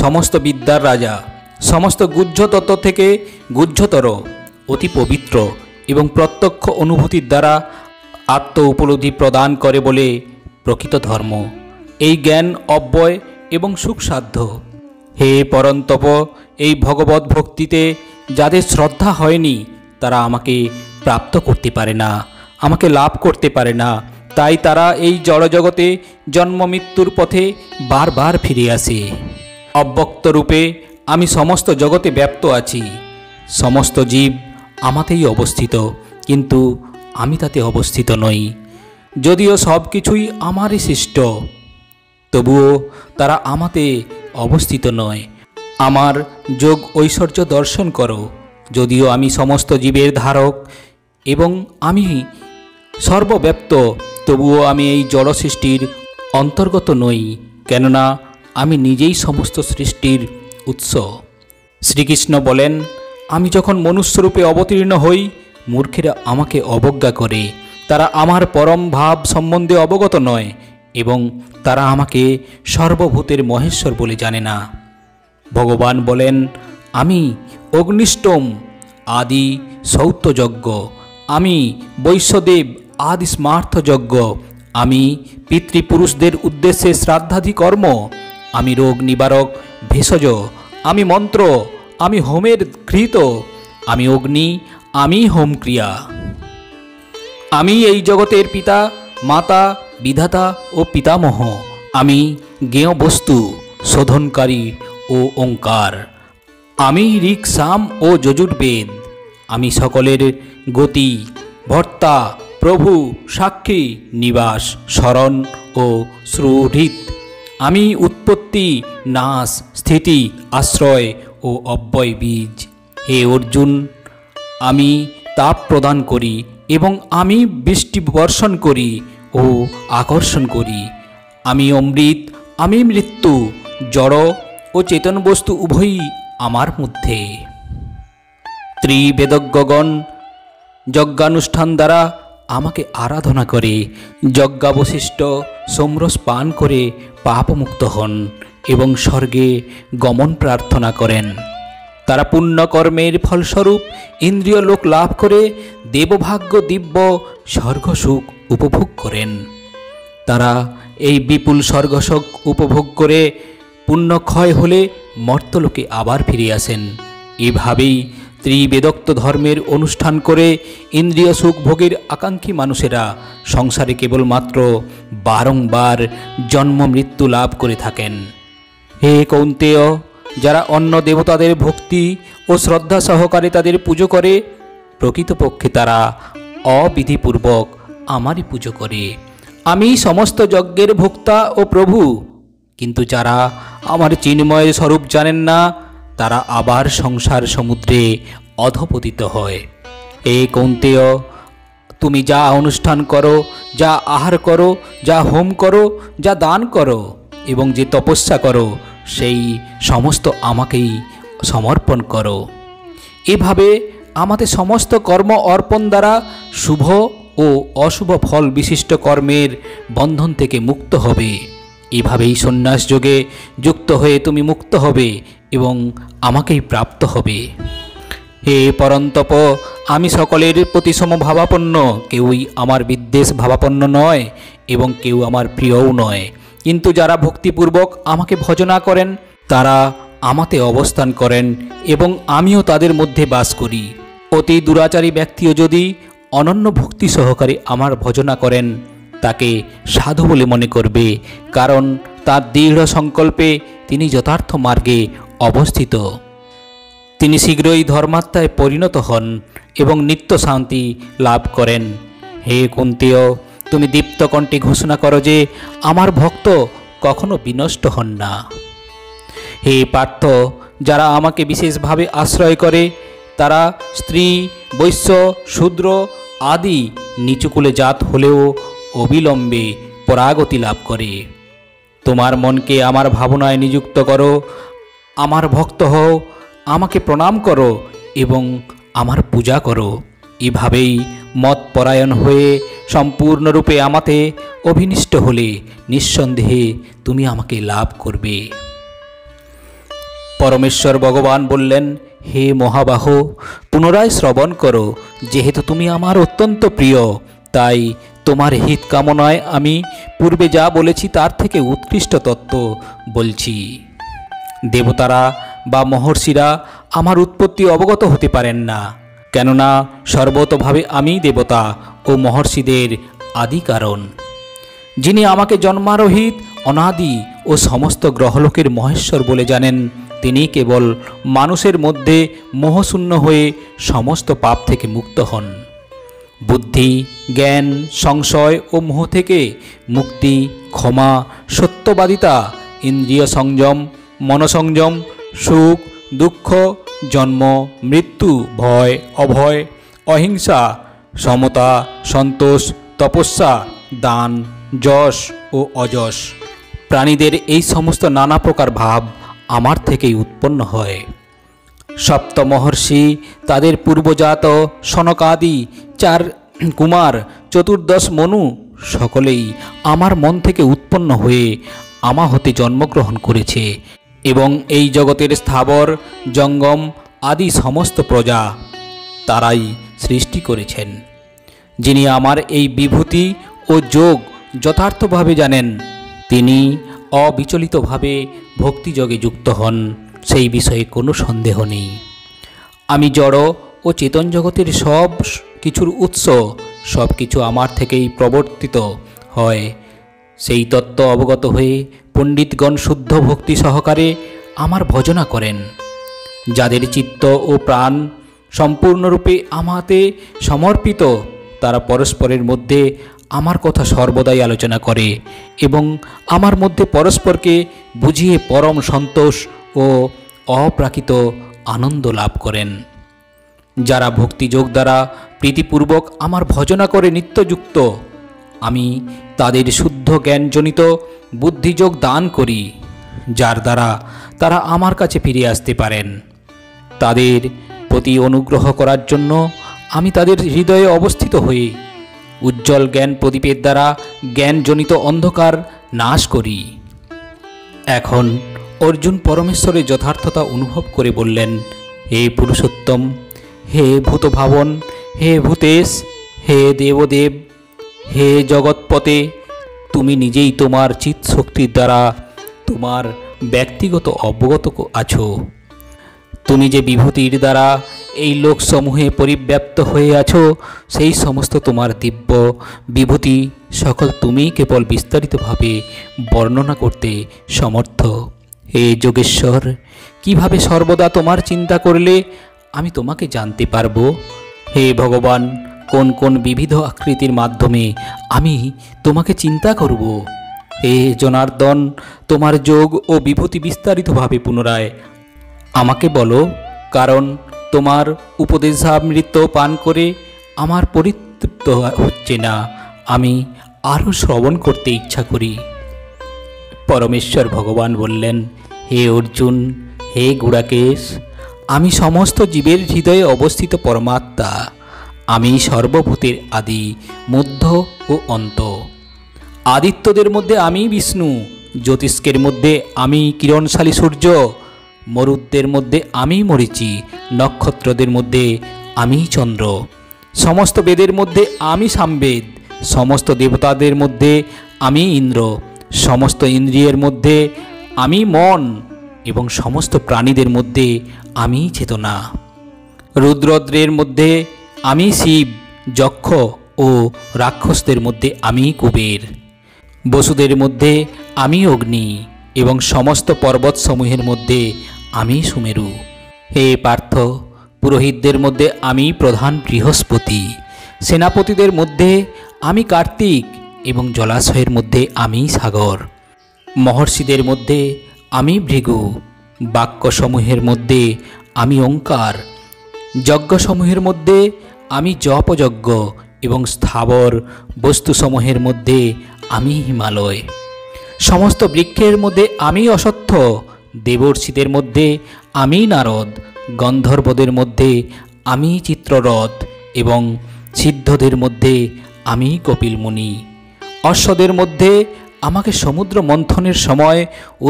সমস্ত বিদ্যার রাজা, সমস্ত গুহ্য তত্ত্ব থেকে গুহ্যতর, অতি পবিত্র এবং প্রত্যক্ষ অনুভূতির দ্বারা আত্ম উপলব্ধি প্রদান করে বলে প্রকৃত ধর্ম। এই জ্ঞান অব্যয় এবং সুখসাধ্য। হে পরন্তপ, এই ভগবত ভক্তিতে যাদের শ্রদ্ধা হয়নি তারা আমাকে প্রাপ্ত করতে পারে না, আমাকে লাভ করতে পারে না। তাই তারা এই জড়জগতে জন্ম মৃত্যুর পথে বারবার ফিরে আসে। অব্যক্ত রূপে আমি সমস্ত জগতে ব্যাপ্ত আছি। সমস্ত জীব আমাতেই অবস্থিত, কিন্তু আমি তাতে অবস্থিত নই। যদিও সব কিছুই আমারই সৃষ্ট, তবুও তারা আমাতে অবস্থিত নয়। আমার যোগ ঐশ্বর্য দর্শন করো। যদিও আমি সমস্ত জীবের ধারক এবং আমি সর্বব্যাপ্ত, তবুও আমি এই জড় সৃষ্টির অন্তর্গত নই, কেননা আমি নিজেই সমস্ত সৃষ্টির উৎস। শ্রীকৃষ্ণ বলেন, আমি যখন মনুষ্যরূপে অবতীর্ণ হই, মূর্খেরা আমাকে অবজ্ঞা করে। তারা আমার পরম ভাব সম্বন্ধে অবগত নয় এবং তারা আমাকে সর্বভূতের মহেশ্বর বলে জানে না। ভগবান বলেন, আমি অগ্নিষ্টম, আদি সৌত্যযজ্ঞ, আমি বৈশ্যদেব আদি স্মার্থযজ্ঞ, আমি পিতৃপুরুষদের উদ্দেশ্যে শ্রাদ্ধাদি কর্ম, আমি রোগ নিবারক ভেষজ, আমি মন্ত্র, আমি হোমের ঘৃত, আমি অগ্নি, আমি হোমক্রিয়া। আমি এই জগতের পিতা মাতা বিধাতা ও পিতামহ, আমি জ্ঞেয় বস্তু শোধনকারী ও ওঙ্কার, আমি ঋক্ সাম ও যজুর্বেদ, আমি সকলের গতি ভর্তা প্রভু সাক্ষী নিবাস স্মরণ ও সুহৃদ, আমি উৎপত্তি নাশ স্থিতি আশ্রয় ও অব্যয় বীজ। হে অর্জুন, আমি তাপ প্রদান করি এবং আমি বৃষ্টি বর্ষণ করি ও আকর্ষণ করি, আমি অমৃত, আমি মৃত্যু, জড় ও চেতন বস্তু উভয়ই আমার মধ্যে। ত্রিবেদজ্ঞগণ যজ্ঞানুষ্ঠান দ্বারা আমাকে আরাধনা করে যজ্ঞাবশিষ্ট সোমরস পান করে পাপমুক্ত হন এবং স্বর্গে গমন প্রার্থনা করেন। তারা পুণ্যকর্মের ফলস্বরূপ ইন্দ্রিয় লোক লাভ করে দেবভাগ্য দিব্য স্বর্গসুখ উপভোগ করেন। তারা এই বিপুল স্বর্গসুখ উপভোগ করে পুণ্যক্ষয় হলে মর্তলোকে আবার ফিরে আসেন। এভাবেই ত্রিবেদোক্ত ধর্মের অনুষ্ঠান করে ইন্দ্রিয় সুখ ভোগের আকাঙ্ক্ষী মানুষেরা সংসারে কেবলমাত্র বারংবার জন্ম মৃত্যু লাভ করে থাকেন। হে কৌন্তেয়, যারা অন্য দেবতাদের ভক্তি ও শ্রদ্ধা সহকারে তাদের পুজো করে, প্রকৃতপক্ষে তারা অবিধিপূর্বক আমারই পুজো করে। আমি সমস্ত যজ্ঞের ভোক্তা ও প্রভু। কিন্তু যারা আমার চিন্ময় স্বরূপ জানেন না, তারা আবার সংসার সমুদ্রে অধপতিত হয়। হে কৌন্তেয়, তুমি যা অনুষ্ঠান করো, যা আহার করো, যা হোম করো, যা দান করো এবং যে তপস্যা করো, সেই সমস্ত আমাকেই সমর্পণ করো। এভাবে আমাদের সমস্ত কর্ম অর্পণ দ্বারা শুভ ও অশুভ ফল বিশিষ্ট কর্মের বন্ধন থেকে মুক্ত হবে। এভাবেই সন্ন্যাস যোগে যুক্ত হয়ে তুমি মুক্ত হবে এবং আমাকেই প্রাপ্ত হবে। হে পরন্তপ, আমি সকলের প্রতি সমভাবাপন্ন, কেউই আমার বিদ্বেষ ভাবাপন্ন নয় এবং কেউ আমার প্রিয়ও নয়। কিন্তু যারা ভক্তিপূর্বক আমাকে ভজনা করেন, তারা আমাতে অবস্থান করেন এবং আমিও তাদের মধ্যে বাস করি। অতি দুরাচারী ব্যক্তিও যদি অনন্য ভক্তি সহকারে আমার ভজনা করেন, তাকে সাধু বলে মনে করবে, কারণ তার দৃঢ় সংকল্পে তিনি যথার্থ মার্গে অবস্থিত। তিনি শীঘ্রই ধর্মাত্মায় পরিণত হন এবং নিত্য শান্তি লাভ করেন। হে কুন্তেয়, তুমি দীপ্ত কণ্ঠে ঘোষণা করো যে আমার ভক্ত কখনো বিনষ্ট হন না। হে পার্থ, যারা আমাকে বিশেষভাবে আশ্রয় করে, তারা স্ত্রী বৈশ্য শূদ্র আদি নিচুকুলে জাত হলেও অবিলম্বে পরাগতি লাভ করে। তোমার মনকে আমার ভাবনায় নিযুক্ত করো, আমার ভক্ত হও, আমাকে প্রণাম করো এবং আমার পূজা করো। এভাবেই মতপরায়ণ হয়ে সম্পূর্ণরূপে আমাতে অভিনিষ্ট হলে নিঃসন্দেহে তুমি আমাকে লাভ করবে। পরমেশ্বর ভগবান বললেন, হে মহাবাহ, পুনরায় শ্রবণ করো। যেহেতু তুমি আমার অত্যন্ত প্রিয়, তাই তোমার হিত কামনায় আমি পূর্বে যা বলেছি তার থেকে উৎকৃষ্ট তত্ত্ব বলছি। দেবতারা বা মহর্ষিরা আমার উৎপত্তি অবগত হতে পারেন না, কেননা সর্বতভাবে আমি দেবতা ও মহর্ষিদের আদি কারণ। যিনি আমাকে জন্মারহিত অনাদি ও সমস্ত গ্রহলোকের মহেশ্বর বলে জানেন, তিনি কেবল মানুষের মধ্যে মোহশূন্য হয়ে সমস্ত পাপ থেকে মুক্ত হন। বুদ্ধি জ্ঞান সংশয় ও মোহ থেকে মুক্তি, ক্ষমা, সত্যবাদিতা, ইন্দ্রিয় সংযম, মনসংযম, সুখ দুঃখ, জন্ম মৃত্যু, ভয় অভয়, অহিংসা, সমতা, সন্তোষ, তপস্যা, দান, যশ ও অযশ, প্রাণীদের এই সমস্ত নানা প্রকার ভাব আমার থেকেই উৎপন্ন হয়। সপ্ত মহর্ষি, তাদের পূর্বজাত সনকাদি 4 কুমার, 14 মনু সকলেই আমার মন থেকে উৎপন্ন হয়ে আমা হতে জন্মগ্রহণ করেছে এবং এই জগতের স্থাবর জঙ্গম আদি সমস্ত প্রজা তারাই সৃষ্টি করেছেন। যিনি আমার এই বিভূতি ও যোগ যথার্থভাবে জানেন, তিনি অবিচলিতভাবে ভক্তিযোগে যুক্ত হন, সেই বিষয়ে কোনো সন্দেহ নেই। আমি জড় ও চেতন জগতের সব কিছুর উৎস, সব কিছু আমার থেকেই প্রবর্তিত হয়, সেই তত্ত্ব অবগত হয়ে পণ্ডিতগণ শুদ্ধ ভক্তি সহকারে আমার ভজনা করেন। যাদের চিত্ত ও প্রাণ সম্পূর্ণরূপে আমাতে সমর্পিত, তারা পরস্পরের মধ্যে আমার কথা সর্বদাই আলোচনা করে এবং আমার মধ্যে পরস্পরকে বুঝিয়ে পরম সন্তোষ ও অপ্রাকৃত আনন্দ লাভ করেন। যারা ভক্তিযোগ দ্বারা প্রীতিপূর্বক আমার ভজনা করে নিত্যযুক্ত, আমি তাদের শুদ্ধ জ্ঞানজনিত বুদ্ধিযোগ দান করি, যার দ্বারা তারা আমার কাছে ফিরে আসতে পারেন। তাদের প্রতি অনুগ্রহ করার জন্য আমি তাদের হৃদয়ে অবস্থিত হয়ে উজ্জ্বল জ্ঞান প্রদীপের দ্বারা জ্ঞানজনিত অন্ধকার নাশ করি। এখন অর্জুন পরমেশ্বরের যথার্থতা অনুভব করে বললেন, হে পুরুষোত্তম, হে ভূতভাবন, হে ভূতেশ, হে দেবদেব, হে জগৎপতে, তুমি নিজেই তোমার চিৎ শক্তির দ্বারা তোমার ব্যক্তিগত অবগত আছো। তুমি যে বিভূতির দ্বারা এই লোকসমূহে পরিব্যাপ্ত হয়ে আছো, সেই সমস্ত তোমার দিব্য বিভূতি সকল তুমিই কেবল বিস্তারিতভাবে বর্ণনা করতে সমর্থ। হে যোগেশ্বর, কিভাবে সর্বদা তোমার চিন্তা করলে আমি তোমাকে জানতে পারবো? হে ভগবান, কোন কোন বিবিধ আকৃতির মাধ্যমে আমি তোমাকে চিন্তা করব? হে জনার্দন, তোমার যোগ ও বিভূতি বিস্তারিতভাবে পুনরায় আমাকে বলো, কারণ তোমার উপদেশামৃত পান করে আমার পরিতৃপ্ত হচ্ছে না, আমি আরও শ্রবণ করতে ইচ্ছা করি। পরমেশ্বর ভগবান বললেন, হে অর্জুন, হে গুড়াকেশ, আমি সমস্ত জীবের হৃদয়ে অবস্থিত পরমাত্মা। আমি সর্বভূতের আদি, মধ্য ও অন্ত। আদিত্যদের মধ্যে আমি বিষ্ণু, জ্যোতিষ্কের মধ্যে আমি কিরণশালী সূর্য, মরুদ্দের মধ্যে আমি মরীচি, নক্ষত্রদের মধ্যে আমি চন্দ্র, সমস্ত বেদের মধ্যে আমি সামবেদ, সমস্ত দেবতাদের মধ্যে আমি ইন্দ্র, সমস্ত ইন্দ্রিয়ের মধ্যে আমি মন এবং সমস্ত প্রাণীদের মধ্যে আমি চেতনা। রুদ্রদ্রের মধ্যে আমি শিব, যক্ষ ও রাক্ষসদের মধ্যে আমি কুবের, বসুদের মধ্যে আমি অগ্নি এবং সমস্ত পর্বতসমূহের মধ্যে আমি সুমেরু। হে পার্থ, পুরোহিতদের মধ্যে আমি প্রধান বৃহস্পতি, সেনাপতিদের মধ্যে আমি কার্তিক এবং জলাশয়ের মধ্যে আমি সাগর, মহর্ষিদের মধ্যে আমি ভৃগু, বাক্যসমূহের মধ্যে আমি ওঙ্কার, যজ্ঞসমূহের মধ্যে আমি জপযজ্ঞ এবং স্থাবর বস্তুসমূহের মধ্যে আমি হিমালয়, সমস্ত বৃক্ষের মধ্যে আমি অশ্বত্থ, দেবর্ষিদের মধ্যে আমি নারদ, গন্ধর্বদের মধ্যে আমি চিত্ররথ এবং সিদ্ধদের মধ্যে আমি কপিল মুনি, অশ্বদের মধ্যে আমাকে সমুদ্র মন্থনের সময়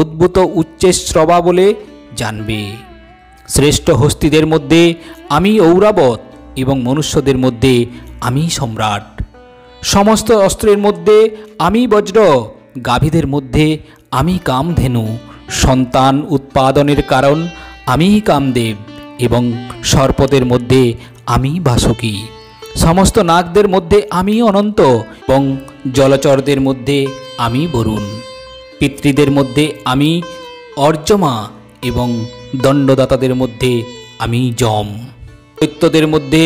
উদ্ভূত উচ্চশ্রবা বলে জানবে, শ্রেষ্ঠ হস্তিদের মধ্যে আমি ঔরাবত এবং মনুষ্যদের মধ্যে আমি সম্রাট, সমস্ত অস্ত্রের মধ্যে আমি বজ্র, গাভীদের মধ্যে আমি কামধেনু, সন্তান উৎপাদনের কারণ আমি কামদেব এবং সর্পদের মধ্যে আমি বাসুকী, সমস্ত নাগদের মধ্যে আমি অনন্ত এবং জলচরদের মধ্যে আমি বরুণ, পিতৃদের মধ্যে আমি অর্জমা এবং দণ্ডদাতাদের মধ্যে আমি যম, দৈত্যদের মধ্যে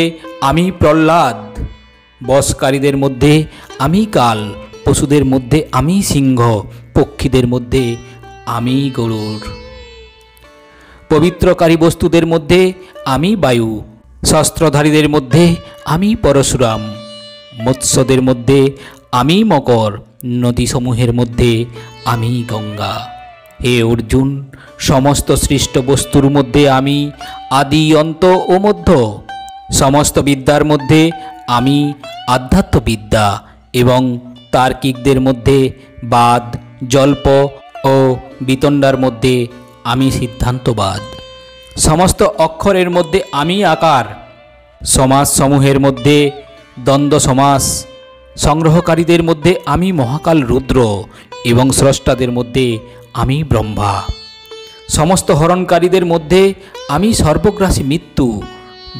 আমি প্রহ্লাদ, বশকারীদের মধ্যে আমি কাল, পশুদের মধ্যে আমি সিংহ, পক্ষীদের মধ্যে আমি গরুড়, পবিত্রকারী বস্তুদের মধ্যে আমি বায়ু, শস্ত্রধারীদের মধ্যে আমি পরশুরাম, মৎস্যদের মধ্যে আমি মকর, নদীসমূহের মধ্যে আমি গঙ্গা। হে অর্জুন, সমস্ত সৃষ্ট বস্তুর মধ্যে আমি আদি, অন্ত ও মধ্য, সমস্ত বিদ্যার মধ্যে আমি আধ্যাত্মবিদ্যা এবং তার্কিকদের মধ্যে বাদ, জল্প ও বিতণ্ডার মধ্যে আমি সিদ্ধান্তবাদ, সমস্ত অক্ষরের মধ্যে আমি আকার, সমাজ সমূহের মধ্যে দ্বন্দ্ব সমাস সংগ্রহকারীদের মধ্যে আমি মহাকাল রুদ্র এবং স্রষ্টাদের মধ্যে আমি ব্রহ্মা। সমস্ত হরণকারীদের মধ্যে আমি সর্বগ্রাসী মৃত্যু।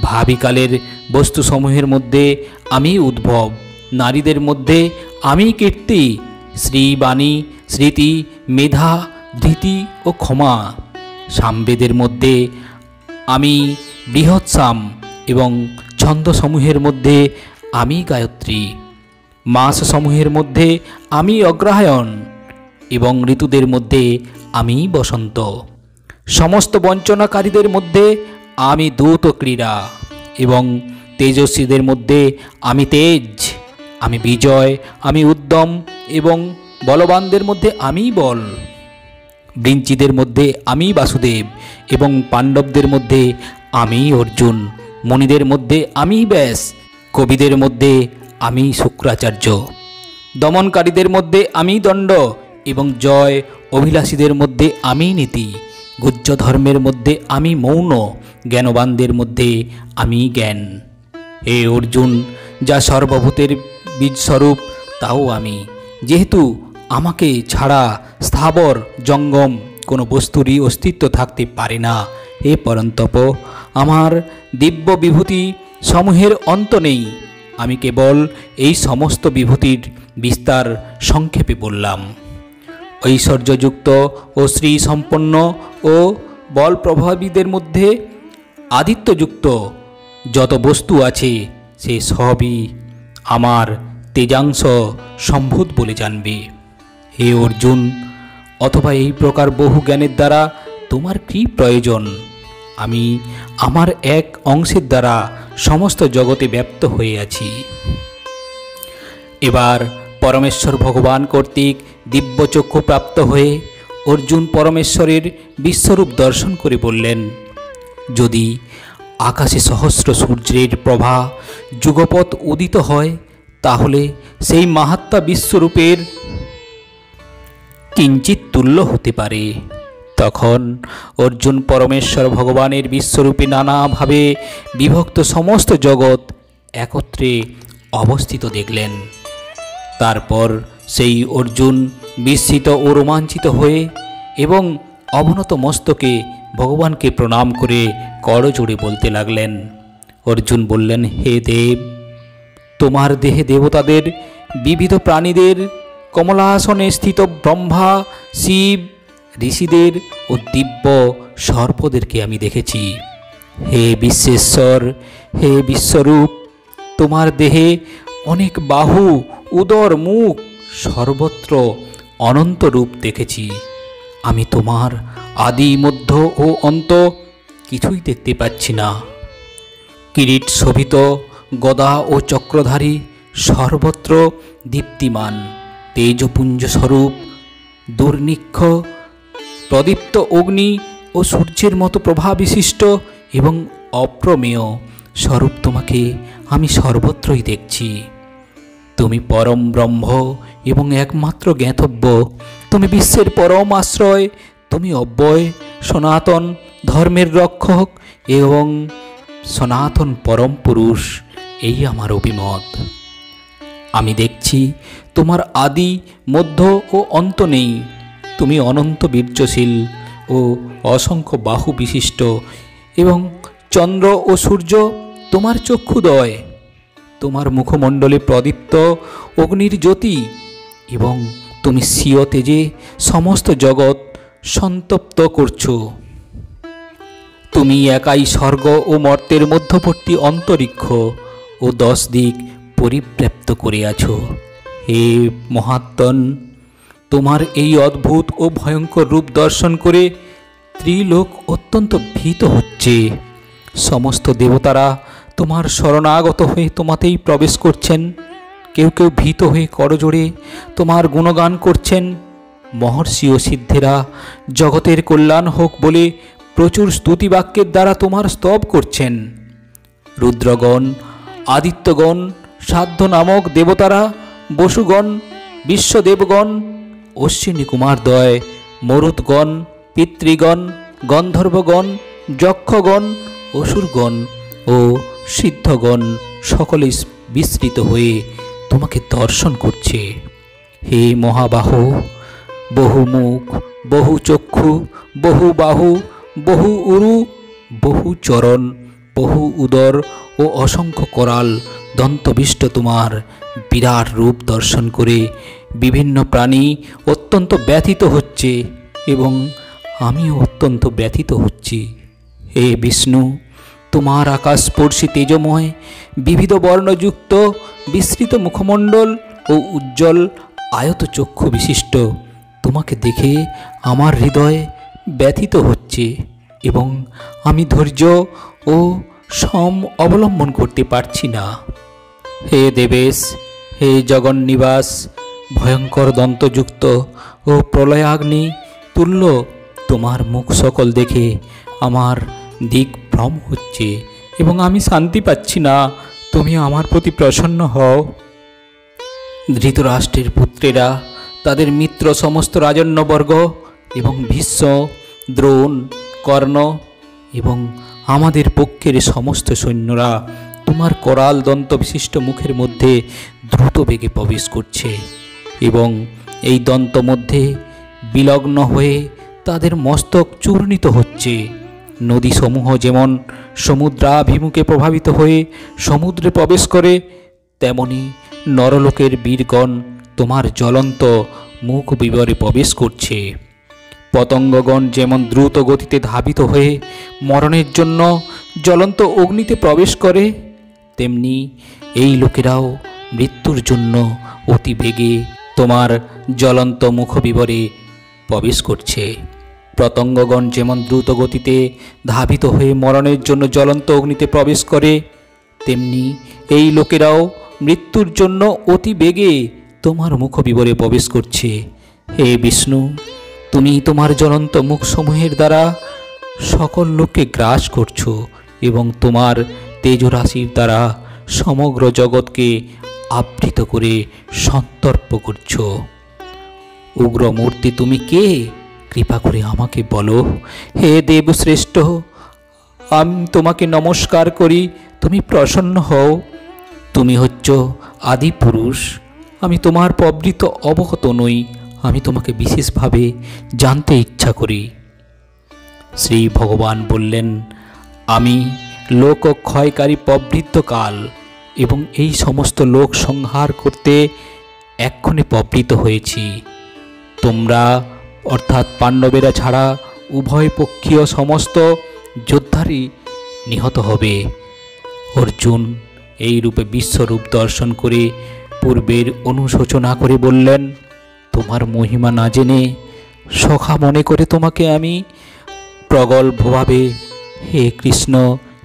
ভাবিকালের বস্তুসমূহের মধ্যে আমি উদ্ভব। নারীদের মধ্যে আমি কীর্তি, শ্রীবাণী, স্মৃতি, মেধা, ধৃতি ও ক্ষমা। সামবেদের মধ্যে আমি বৃহৎসাম এবং ছন্দসমূহের মধ্যে আমি গায়ত্রী। মাসসমূহের মধ্যে আমি অগ্রহায়ণ এবং ঋতুদের মধ্যে আমি বসন্ত। সমস্ত বঞ্চনাকারীদের মধ্যে আমি দূত ক্রীড়া এবং তেজস্বীদের মধ্যে আমি তেজ। আমি বিজয়, আমি উদ্যম এবং বলবানদের মধ্যে আমি বল। বৃঞ্চিদের মধ্যে আমি বাসুদেব এবং পাণ্ডবদের মধ্যে আমি অর্জুন। মুনিদের মধ্যে আমি ব্যাস, কবিদের মধ্যে আমি শুক্রাচার্য। দমনকারীদের মধ্যে আমি দণ্ড এবং জয়। অভিলাষীদের মধ্যে আমি নীতি। গুহ্য ধর্মের মধ্যে আমি মৌন। জ্ঞানবানদের মধ্যে আমি জ্ঞান। হে অর্জুন, যা সর্বভূতের বীজস্বরূপ তাও আমি। যেহেতু আমাকে ছাড়া স্থাবর জঙ্গম কোনো বস্তুরই অস্তিত্ব থাকতে পারে না, হে পরন্তপ, আমার দিব্য বিভূতি সমূহের অন্ত নেই। আমি কেবল এই সমস্ত বিভূতির বিস্তার সংক্ষেপে বললাম। ঐশ্বর্যযুক্ত ও শ্রী সম্পন্ন ও বল প্রভাবীদের মধ্যে আদিত্যযুক্ত যত বস্তু আছে সে সবই আমার তেজাংশ সম্ভূত বলে জানবে। হে অর্জুন, অথবা এই প্রকার বহু জ্ঞানের দ্বারা তোমার কী প্রয়োজন? আমি আমার এক অংশের দ্বারা সমস্ত জগতে ব্যপ্ত হয়ে আছি। এবার পরমেশ্বর ভগবান কর্তৃক দিব্যচক্ষু প্রাপ্ত হয়ে অর্জুন পরমেশ্বরের বিশ্বরূপ দর্শন করে বললেন, যদি আকাশে সহস্র সূর্যের প্রভা যুগপৎ উদিত হয়, তাহলে সেই মাহাত্মা বিশ্বরূপের কিঞ্চিত তুল্য হতে পারে। তখন অর্জুন পরমেশ্বর ভগবানের বিশ্বরূপে নানাভাবে বিভক্ত সমস্ত জগৎ একত্রে অবস্থিত দেখলেন। তারপর সেই অর্জুন বিস্মিত ও রোমাঞ্চিত হয়ে এবং অবনত মস্তকে ভগবানকে প্রণাম করে করজোড়ে বলতে লাগলেন। অর্জুন বললেন, হে দেব, তোমার দেহে দেবতাদের, বিবিধ প্রাণীদের, কমলাসনে স্থিত ব্রহ্মা, শিব, ঋষিদের ও দিব্য সর্পদেরকে আমি দেখেছি। হে বিশ্বেশ্বর, হে বিশ্বরূপ, তোমার দেহে অনেক বাহু, উদর, মুখ, সর্বত্র অনন্ত রূপ দেখেছি। আমি তোমার আদি, মধ্য ও অন্ত কিছুই দেখতে পাচ্ছি না। কিরীট শোভিত, গদা ও চক্রধারী, সর্বত্র দীপ্তিমান, তেজপুঞ্জ স্বরূপ, দুর্নিক্ষ, প্রদীপ্ত অগ্নি ও সূর্যের মতো প্রভা বিশিষ্ট এবং অপ্রমেয় স্বরূপ তোমাকে আমি সর্বত্রই দেখছি। তুমি পরম ব্রহ্ম এবং একমাত্র জ্ঞাতব্য। তুমি বিশ্বের পরম আশ্রয়। তুমি অব্যয়, সনাতন ধর্মের রক্ষক এবং সনাতন পরম পুরুষ। এই আমার অভিমত। আমি দেখছি তোমার আদি, মধ্য ও অন্ত নেই। তুমি অনন্ত বীর্যশীল ও অসংখ্য বাহু বিশিষ্ট এবং চন্দ্র ও সূর্য তোমার চক্ষুদয়। তোমার মুখমণ্ডলে প্রদীপ্ত অগ্নির জ্যোতি এবং তুমি স্বীয় তেজে সমস্ত জগৎ সন্তপ্ত করছো। তুমি একাই স্বর্গ ও মর্তের মধ্যবর্তী অন্তরিক্ষ ও 10 দিক পরিব্যাপ্ত করে আছো। হে মহাত্মন, তোমার এই অদ্ভুত ও ভয়ঙ্কর রূপ দর্শন করে ত্রিলোক অত্যন্ত ভীত হচ্ছে। সমস্ত দেবতারা তোমার শরণাগত হয়ে তোমাতেই প্রবেশ করছেন। কেউ কেউ ভীত হয়ে করজোড়ে তোমার গুণগান করছেন। মহর্ষি ও সিদ্ধেরা জগতের কল্যাণ হোক বলে প্রচুর স্তুতিবাক্যের দ্বারা তোমার স্তব করছেন। রুদ্রগণ, আদিত্যগণ, সাধ্য নামক দেবতারা, বসুগণ, বিশ্বদেবগণ, অশ্বিনী কুমারদ্বয়, মরুৎগণ, পিতৃগণ, গন্ধর্বগণ, যক্ষগণ, অসুরগণ ও সিদ্ধগণ সকলে বিস্মৃত হয়ে তোমাকে দর্শন করছে। হে মহাবাহু, বহু মুখ, বহু চক্ষু, বহু বাহু, বহু উরু, বহু চরণ, বহু উদর ও অসংখ্য করাল দন্তবিষ্ট তোমার বিরাট রূপ দর্শন করে বিভিন্ন প্রাণী অত্যন্ত ব্যথিত হচ্ছে এবং আমিও অত্যন্ত ব্যথিত হচ্ছি। হে বিষ্ণু, তোমার আকাশস্পর্শী তেজময় বিবিধ বর্ণযুক্ত বিস্তৃত মুখমণ্ডল ও উজ্জ্বল আয়ত চক্ষু বিশিষ্ট তোমাকে দেখে আমার হৃদয় ব্যথিত হচ্ছে এবং আমি ধৈর্য ও সম অবলম্বন করতে পারছি না। হে দেবেশ, হে জগন্নিবাস, ভয়ঙ্কর দন্তযুক্ত ও প্রলয়াগ্নি তুল্য তোমার মুখ সকল দেখে আমার দিগ্ভ্রম হচ্ছে এবং আমি শান্তি পাচ্ছি না। তুমি আমার প্রতি প্রসন্ন হও। ধৃতরাষ্ট্রের পুত্রেরা, তাদের মিত্র সমস্ত রাজন্যবর্গ এবং ভীষ্ম, দ্রোণ, কর্ণ এবং আমাদের পক্ষের সমস্ত সৈন্যরা তোমার করাল দন্ত বিশিষ্ট মুখের মধ্যে দ্রুত বেগে প্রবেশ করছে এবং এই দন্ত মধ্যে বিলগ্ন হয়ে তাদের মস্তক চূর্ণিত হচ্ছে। নদীসমূহ যেমন সমুদ্রাভিমুখে প্রভাবিত হয়ে সমুদ্রে প্রবেশ করে, তেমনি নরলোকের বীরগণ তোমার জ্বলন্ত মুখ বিবরে প্রবেশ করছে। পতঙ্গগণ যেমন দ্রুত গতিতে ধাবিত হয়ে মরণের জন্য জ্বলন্ত অগ্নিতে প্রবেশ করে, তেমনি এই লোকেরাও মৃত্যুর জন্য অতি বেগে তোমার জ্বলন্ত মুখ বিবরে প্রবেশ করছে। পতঙ্গগণ যেমন দ্রুত গতিতে ধাবিত হয়ে মরণের জন্য জ্বলন্ত অগ্নিতে প্রবেশ করে, তেমনি এই লোকেরাও মৃত্যুর জন্য অতি বেগে তোমার মুখ বিবরে প্রবেশ করছে। হে বিষ্ণু, তুমি তোমার জ্বলন্ত মুখসমূহের দ্বারা সকল লোককে গ্রাস করছো এবং তোমার তেজরাশির দ্বারা সমগ্র জগৎকে আবৃত করে সন্তর্প করছো। উগ্রমূর্তি তুমি কে? কৃপা করে আমাকে বলো। হে দেবশ্রেষ্ঠ, আমি তোমাকে নমস্কার করি, তুমি প্রসন্ন হও। তুমি হচ্ছ আদি পুরুষ। আমি তোমার প্রবৃত্ত অবগত নই, আমি তোমাকে বিশেষভাবে জানতে ইচ্ছা করি। শ্রী ভগবান বললেন, আমি লোক ক্ষয়কারী প্রবৃত্ত কাল এবং এই সমস্ত লোক সংহার করতে এক্ষণে প্রবৃত্ত হয়েছি। তোমরা অর্থাৎ পাণ্ডবেরা ছাড়া উভয় পক্ষীয় সমস্ত যোদ্ধারই নিহত হবে। অর্জুন এই রূপে বিশ্বরূপ দর্শন করে পূর্বের অনুশোচনা করে বললেন, তোমার মহিমা না জেনে সখা মনে করে তোমাকে আমি প্রগল্ভভাবে হে কৃষ্ণ,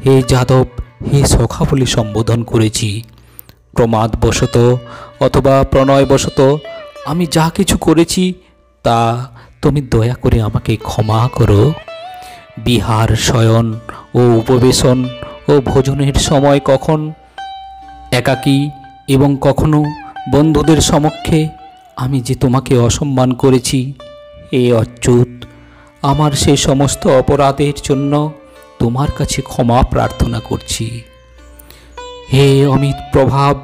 হে যাদব, হে সখা বলে সম্বোধন করেছি। প্রমাদবশত অথবা প্রণয়বশত আমি যা কিছু করেছি তা তুমি দয়া করে আমাকে ক্ষমা করো। বিহার, শয়ন ও উপবেশন ও ভোজনের সময় কখন একাকী এবং কখনো বন্ধুদের সমক্ষে আমি যে তোমাকে অসম্মান করেছি, হে অচ্যুত, আমার সে সমস্ত অপরাধের জন্য তোমার কাছে ক্ষমা প্রার্থনা করছি। হে অমিত প্রভাব,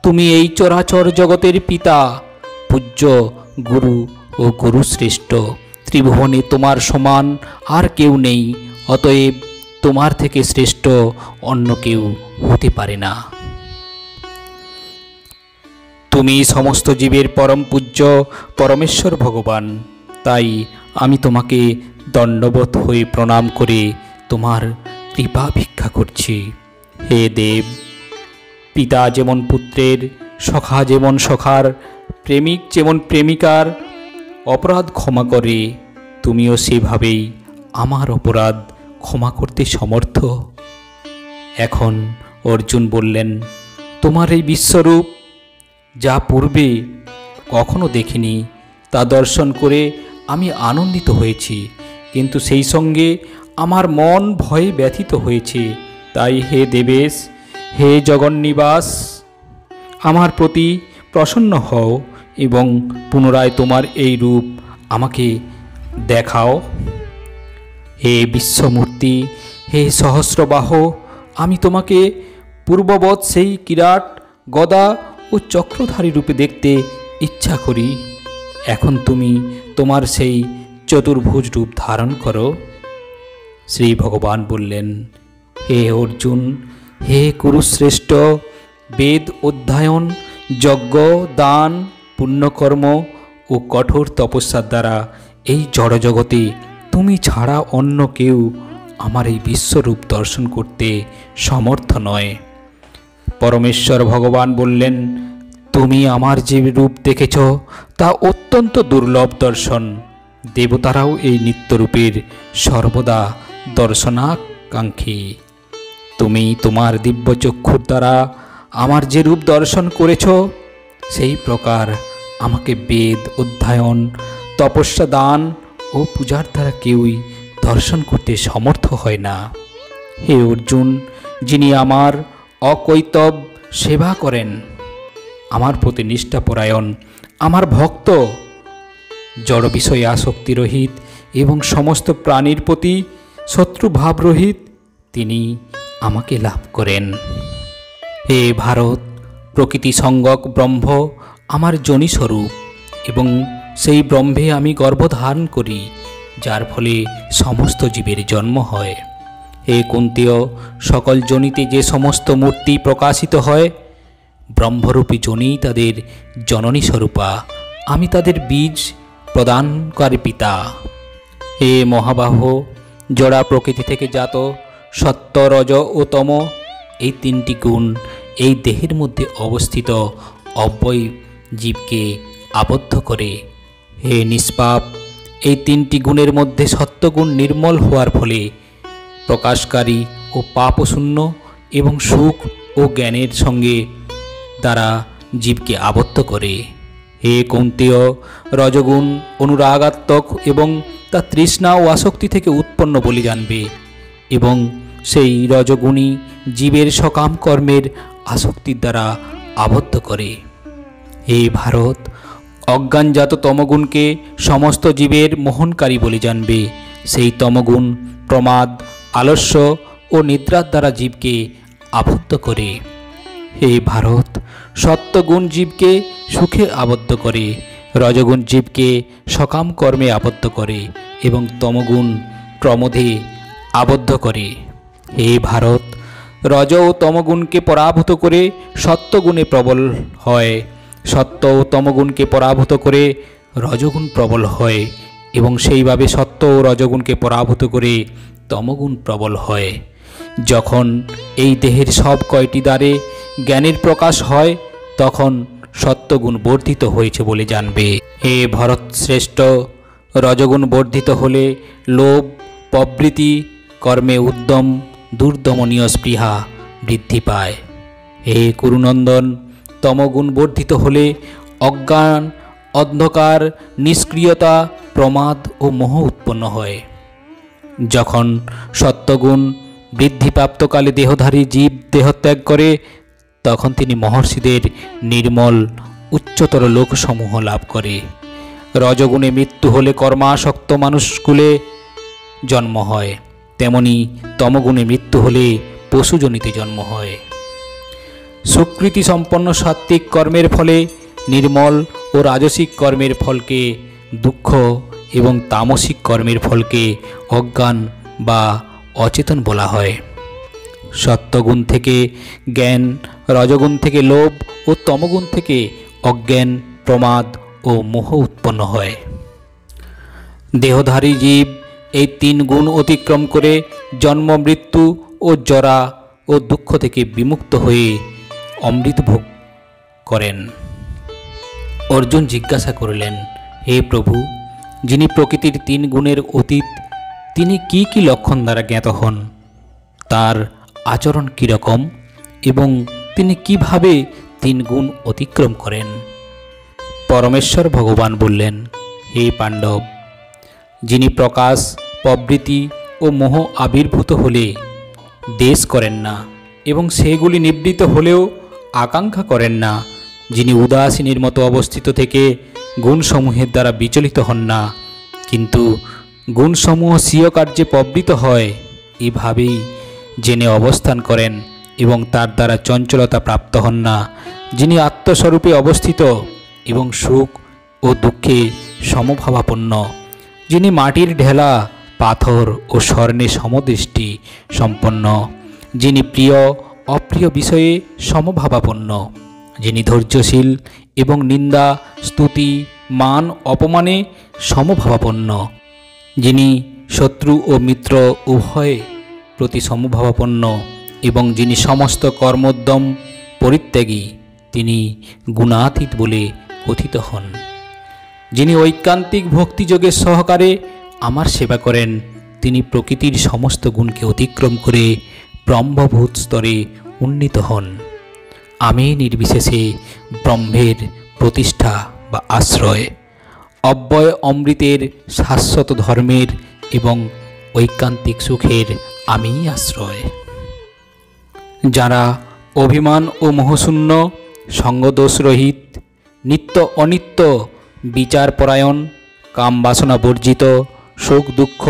তুমি এই চরাচর জগতের পিতা, পূজ্য গুরু ও গুরুশ্রেষ্ঠ। ত্রিভুবনে তোমার সমান আর কেউ নেই, অতএব তোমার থেকে শ্রেষ্ঠ অন্য কেউ হতে পারে না। তুমি সমস্ত জীবের পরম পূজ্য পরমেশ্বর ভগবান, তাই আমি তোমাকে দণ্ডবত হয়ে প্রণাম করে তোমার কৃপা ভিক্ষা করছি। হে দেব, পিতা যেমন পুত্রের, সখা যেমন সখার, প্রেমিক যেমন প্রেমিকার অপরাধ ক্ষমা করে, তুমিও সেভাবেই আমার অপরাধ ক্ষমা করতে সমর্থ। এখন অর্জুন বললেন, তোমার এই বিশ্বরূপ যা পূর্বে কখনো দেখিনি, তা দর্শন করে আমি আনন্দিত হয়েছি, কিন্তু সেই সঙ্গে আমার মন ভয়ে ব্যথিত হয়েছে। তাই হে দেবেশ, হে জগন্নিবাস, আমার প্রতি প্রসন্ন হও এবং পুনরায় তোমার এই রূপ আমাকে দেখাও। হে বিশ্বমূর্তি, হে সহস্রবাহ, আমি তোমাকে পূর্ববৎ সেই কিরাট গদা ও চক্রধারী রূপে দেখতে ইচ্ছা করি। এখন তুমি তোমার সেই চতুর্ভুজ রূপ ধারণ করো। শ্রী ভগবান বললেন, হে অর্জুন, হে কুরুশ্রেষ্ঠ, বেদ অধ্যয়ন, যজ্ঞ, দান, পুণ্যকর্ম ও কঠোর তপস্যার দ্বারা এই জড়জগতে তুমি ছাড়া অন্য কেউ আমার এই বিশ্বরূপ দর্শন করতে সমর্থ নয়। পরমেশ্বর ভগবান বললেন, তুমি আমার যে রূপ দেখেছ তা অত্যন্ত দুর্লভ দর্শন। দেবতারাও এই নিত্যরূপের সর্বদা দর্শনাকাঙ্ক্ষী। তুমি তোমার দিব্যচক্ষুর দ্বারা আমার যে রূপ দর্শন করেছ, সেই প্রকার আমাকে বেদ অধ্যয়ন, তপস্যা, দান ও পূজার দ্বারা কেউই দর্শন করতে সমর্থ হয় না। হে অর্জুন, যিনি আমার অকৈতব সেবা করেন, আমার প্রতি নিষ্ঠাপরায়ণ, আমার ভক্ত, জড় বিষয়ে আসক্তি রহিত এবং সমস্ত প্রাণীর প্রতি শত্রুভাব রহিত, তিনি আমাকে লাভ করেন। হে ভারত, প্রকৃতি সঙ্গক ব্রহ্ম আমার যোনিস্বরূপ এবং সেই ব্রহ্মে আমি গর্ভধারণ করি, যার ফলে সমস্ত জীবের জন্ম হয়। হে কুন্তীয়, সকল যোনিতে যে সমস্ত মূর্তি প্রকাশিত হয়, ব্রহ্মরূপী যোনি তাদের জননী স্বরূপা, আমি তাদের বীজ প্রদানকারী পিতা। হে মহাবাহ, জড়া প্রকৃতি থেকে জাত সত্য, রজ ও তম এই তিনটি গুণ এই দেহের মধ্যে অবস্থিত অব্যয় জীবকে আবদ্ধ করে। হে নিষ্পাপ, এই তিনটি গুণের মধ্যে সত্যগুণ নির্মল হওয়ার ফলে প্রকাশকারী ও পাপশূন্য এবং সুখ ও জ্ঞানের সঙ্গে দ্বারা জীবকে আবদ্ধ করে। হে কৌন্তেয়, রজগুণ অনুরাগাত্মক এবং তা তৃষ্ণা ও আসক্তি থেকে উৎপন্ন বলে জানবে এবং সেই রজগুণী জীবের সকাম কর্মের আসক্তির দ্বারা আবদ্ধ করে। হে ভারত, অজ্ঞানজাত তমগুণকে সমস্ত জীবের মোহনকারী বলে জানবে। সেই তমগুণ প্রমাদ, আলস্য ও নিদ্রার দ্বারা জীবকে আবদ্ধ করে। হে ভারত, সত্যগুণ জীবকে সুখে আবদ্ধ করে, রজগুণ জীবকে সকাম কর্মে আবদ্ধ করে এবং তমগুণ প্রমোদে আবদ্ধ করে। হে ভারত, রজ ও তমগুণকে পরাভূত করে সত্যগুণে প্রবল হয়, সত্য ও তমগুণকে পরাভূত করে রজগুণ প্রবল হয় এবং সেইভাবে সত্য ও রজগুণকে পরাভূত করে তমগুণ প্রবল হয়। যখন এই দেহের সব কয়টি দ্বারে জ্ঞানের প্রকাশ হয়, তখন সত্যগুণ বর্ধিত হয়েছে বলে জানবে। হে ভরত শ্রেষ্ঠ, রজগুণ বর্ধিত হলে লোভ, প্রবৃত্তি, কর্মে উদ্যম, দুর্দমনীয় স্পৃহা বৃদ্ধি পায়। হে কুরুনন্দন, তমগুণ বর্ধিত হলে অজ্ঞান, অন্ধকার, নিষ্ক্রিয়তা, প্রমাদ ও মোহ উৎপন্ন হয়। যখন সত্যগুণ বৃদ্ধিপ্রাপ্তকালে দেহধারী জীব দেহত্যাগ করে, তখন তিনি মহর্ষিদের নির্মল উচ্চতর লোকসমূহ লাভ করে। রজগুণে মৃত্যু হলে কর্মাসক্ত মানুষকুলে জন্ম হয়, তেমনি তমগুণে মৃত্যু হলে পশুজনিতে জন্ম হয়। সুকৃতি সম্পন্ন সাত্ত্বিক কর্মের ফলে নির্মল ও রাজসিক কর্মের ফলকে দুঃখ এবং তামসিক কর্মের ফলকে অজ্ঞান বা অচেতন বলা হয়। সত্যগুণ থেকে জ্ঞান, রজগুণ থেকে লোভ ও তমগুণ থেকে অজ্ঞান, প্রমাদ ও মোহ উৎপন্ন হয়। দেহধারী জীব এই তিন গুণ অতিক্রম করে জন্ম, মৃত্যু ও জরা ও দুঃখ থেকে বিমুক্ত হয়ে অমৃত ভোগ করেন। অর্জুন জিজ্ঞাসা করলেন, হে প্রভু, যিনি প্রকৃতির তিন গুণের অতীত, তিনি কি কি লক্ষণ দ্বারা জ্ঞাত হন? তার আচরণ কীরকম এবং তিনি কিভাবে তিন গুণ অতিক্রম করেন? পরমেশ্বর ভগবান বললেন, হে পাণ্ডব, যিনি প্রকাশ, প্রবৃত্তি ও মোহ আবির্ভূত হলে দেশ করেন না এবং সেগুলি নিবৃত্ত হলেও আকাঙ্ক্ষা করেন না, যিনি উদাসীনের মতো অবস্থিত থেকে গুণসমূহের দ্বারা বিচলিত হন না, কিন্তু গুণসমূহ স্বীয় কার্যে প্রবৃত্ত হয়, এভাবেই জেনে অবস্থান করেন, এবং তার দ্বারা চঞ্চলতা প্রাপ্ত হন না, যিনি আত্মস্বরূপে অবস্থিত এবং সুখ ও দুঃখে সমভাবাপন্ন, যিনি মাটির ঢেলা, পাথর ও স্বর্ণে সমদৃষ্টি সম্পন্ন, যিনি প্রিয় অপ্রিয় বিষয়ে সমভাবাপন্ন, যিনি ধৈর্যশীল এবং নিন্দা স্তুতি মান অপমানে সমভাবাপন্ন, যিনি শত্রু ও মিত্র উভয়ে প্রতি সমভাবাপন্ন এবং যিনি সমস্ত কর্মোদ্যম পরিত্যাগী, তিনি গুণাতীত বলে কথিত হন, যিনি ঐকান্তিক ভক্তিযোগের সহকারে আমার সেবা করেন, তিনি প্রকৃতির সমস্ত গুণকে অতিক্রম করে ব্রহ্মভূত স্তরে উন্নীত হন। আমি নির্বিশেষে ব্রহ্মের প্রতিষ্ঠা বা আশ্রয়, অব্যয় অমৃতের শাশ্বত ধর্মের এবং ঐকান্তিক সুখের আমিই আশ্রয়। যারা অভিমান ও মোহশূন্য, সঙ্গদোষরহিত, নিত্য অনিত্য, বিচারপরায়ণ, কামবাসনা বর্জিত, শোক দুঃখ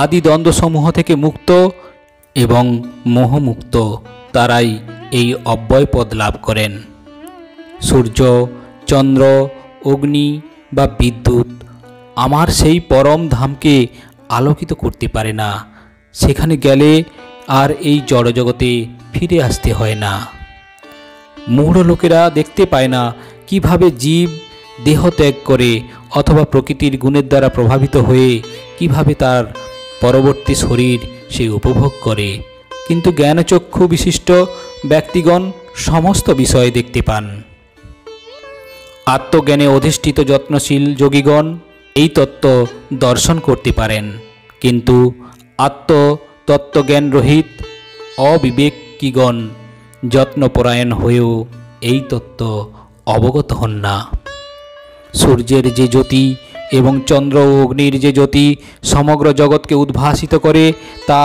আদি দ্বন্দ্বসমূহ থেকে মুক্ত এবং মোহমুক্ত, তারাই এই অব্যয়পদ লাভ করেন। সূর্য, চন্দ্র, অগ্নি বা বিদ্যুৎ আমার সেই পরম ধামকে আলোকিত করতে পারে না। সেখানে গেলে আর এই জড়জগতে ফিরে আসতে হয় না। মূঢ় লোকেরা দেখতে পায় না কিভাবে জীব দেহ ত্যাগ করে অথবা প্রকৃতির গুণের দ্বারা প্রভাবিত হয়ে কিভাবে তার পরবর্তী শরীর সে উপভোগ করে, কিন্তু জ্ঞানচক্ষু বিশিষ্ট ব্যক্তিগণ সমস্ত বিষয় দেখতে পান। আত্মজ্ঞানে অধিষ্ঠিত যত্নশীল যোগীগণ এই তত্ত্ব দর্শন করতে পারেন, কিন্তু আত্মতত্ত্বজ্ঞান রহিত অবিবেকীগণ যত্নপরায়ণ হয়েও এই তত্ত্ব অবগত হন না। সূর্যের যে জ্যোতি এবং চন্দ্র ও অগ্নির যে জ্যোতি সমগ্র জগৎকে উদ্ভাসিত করে, তা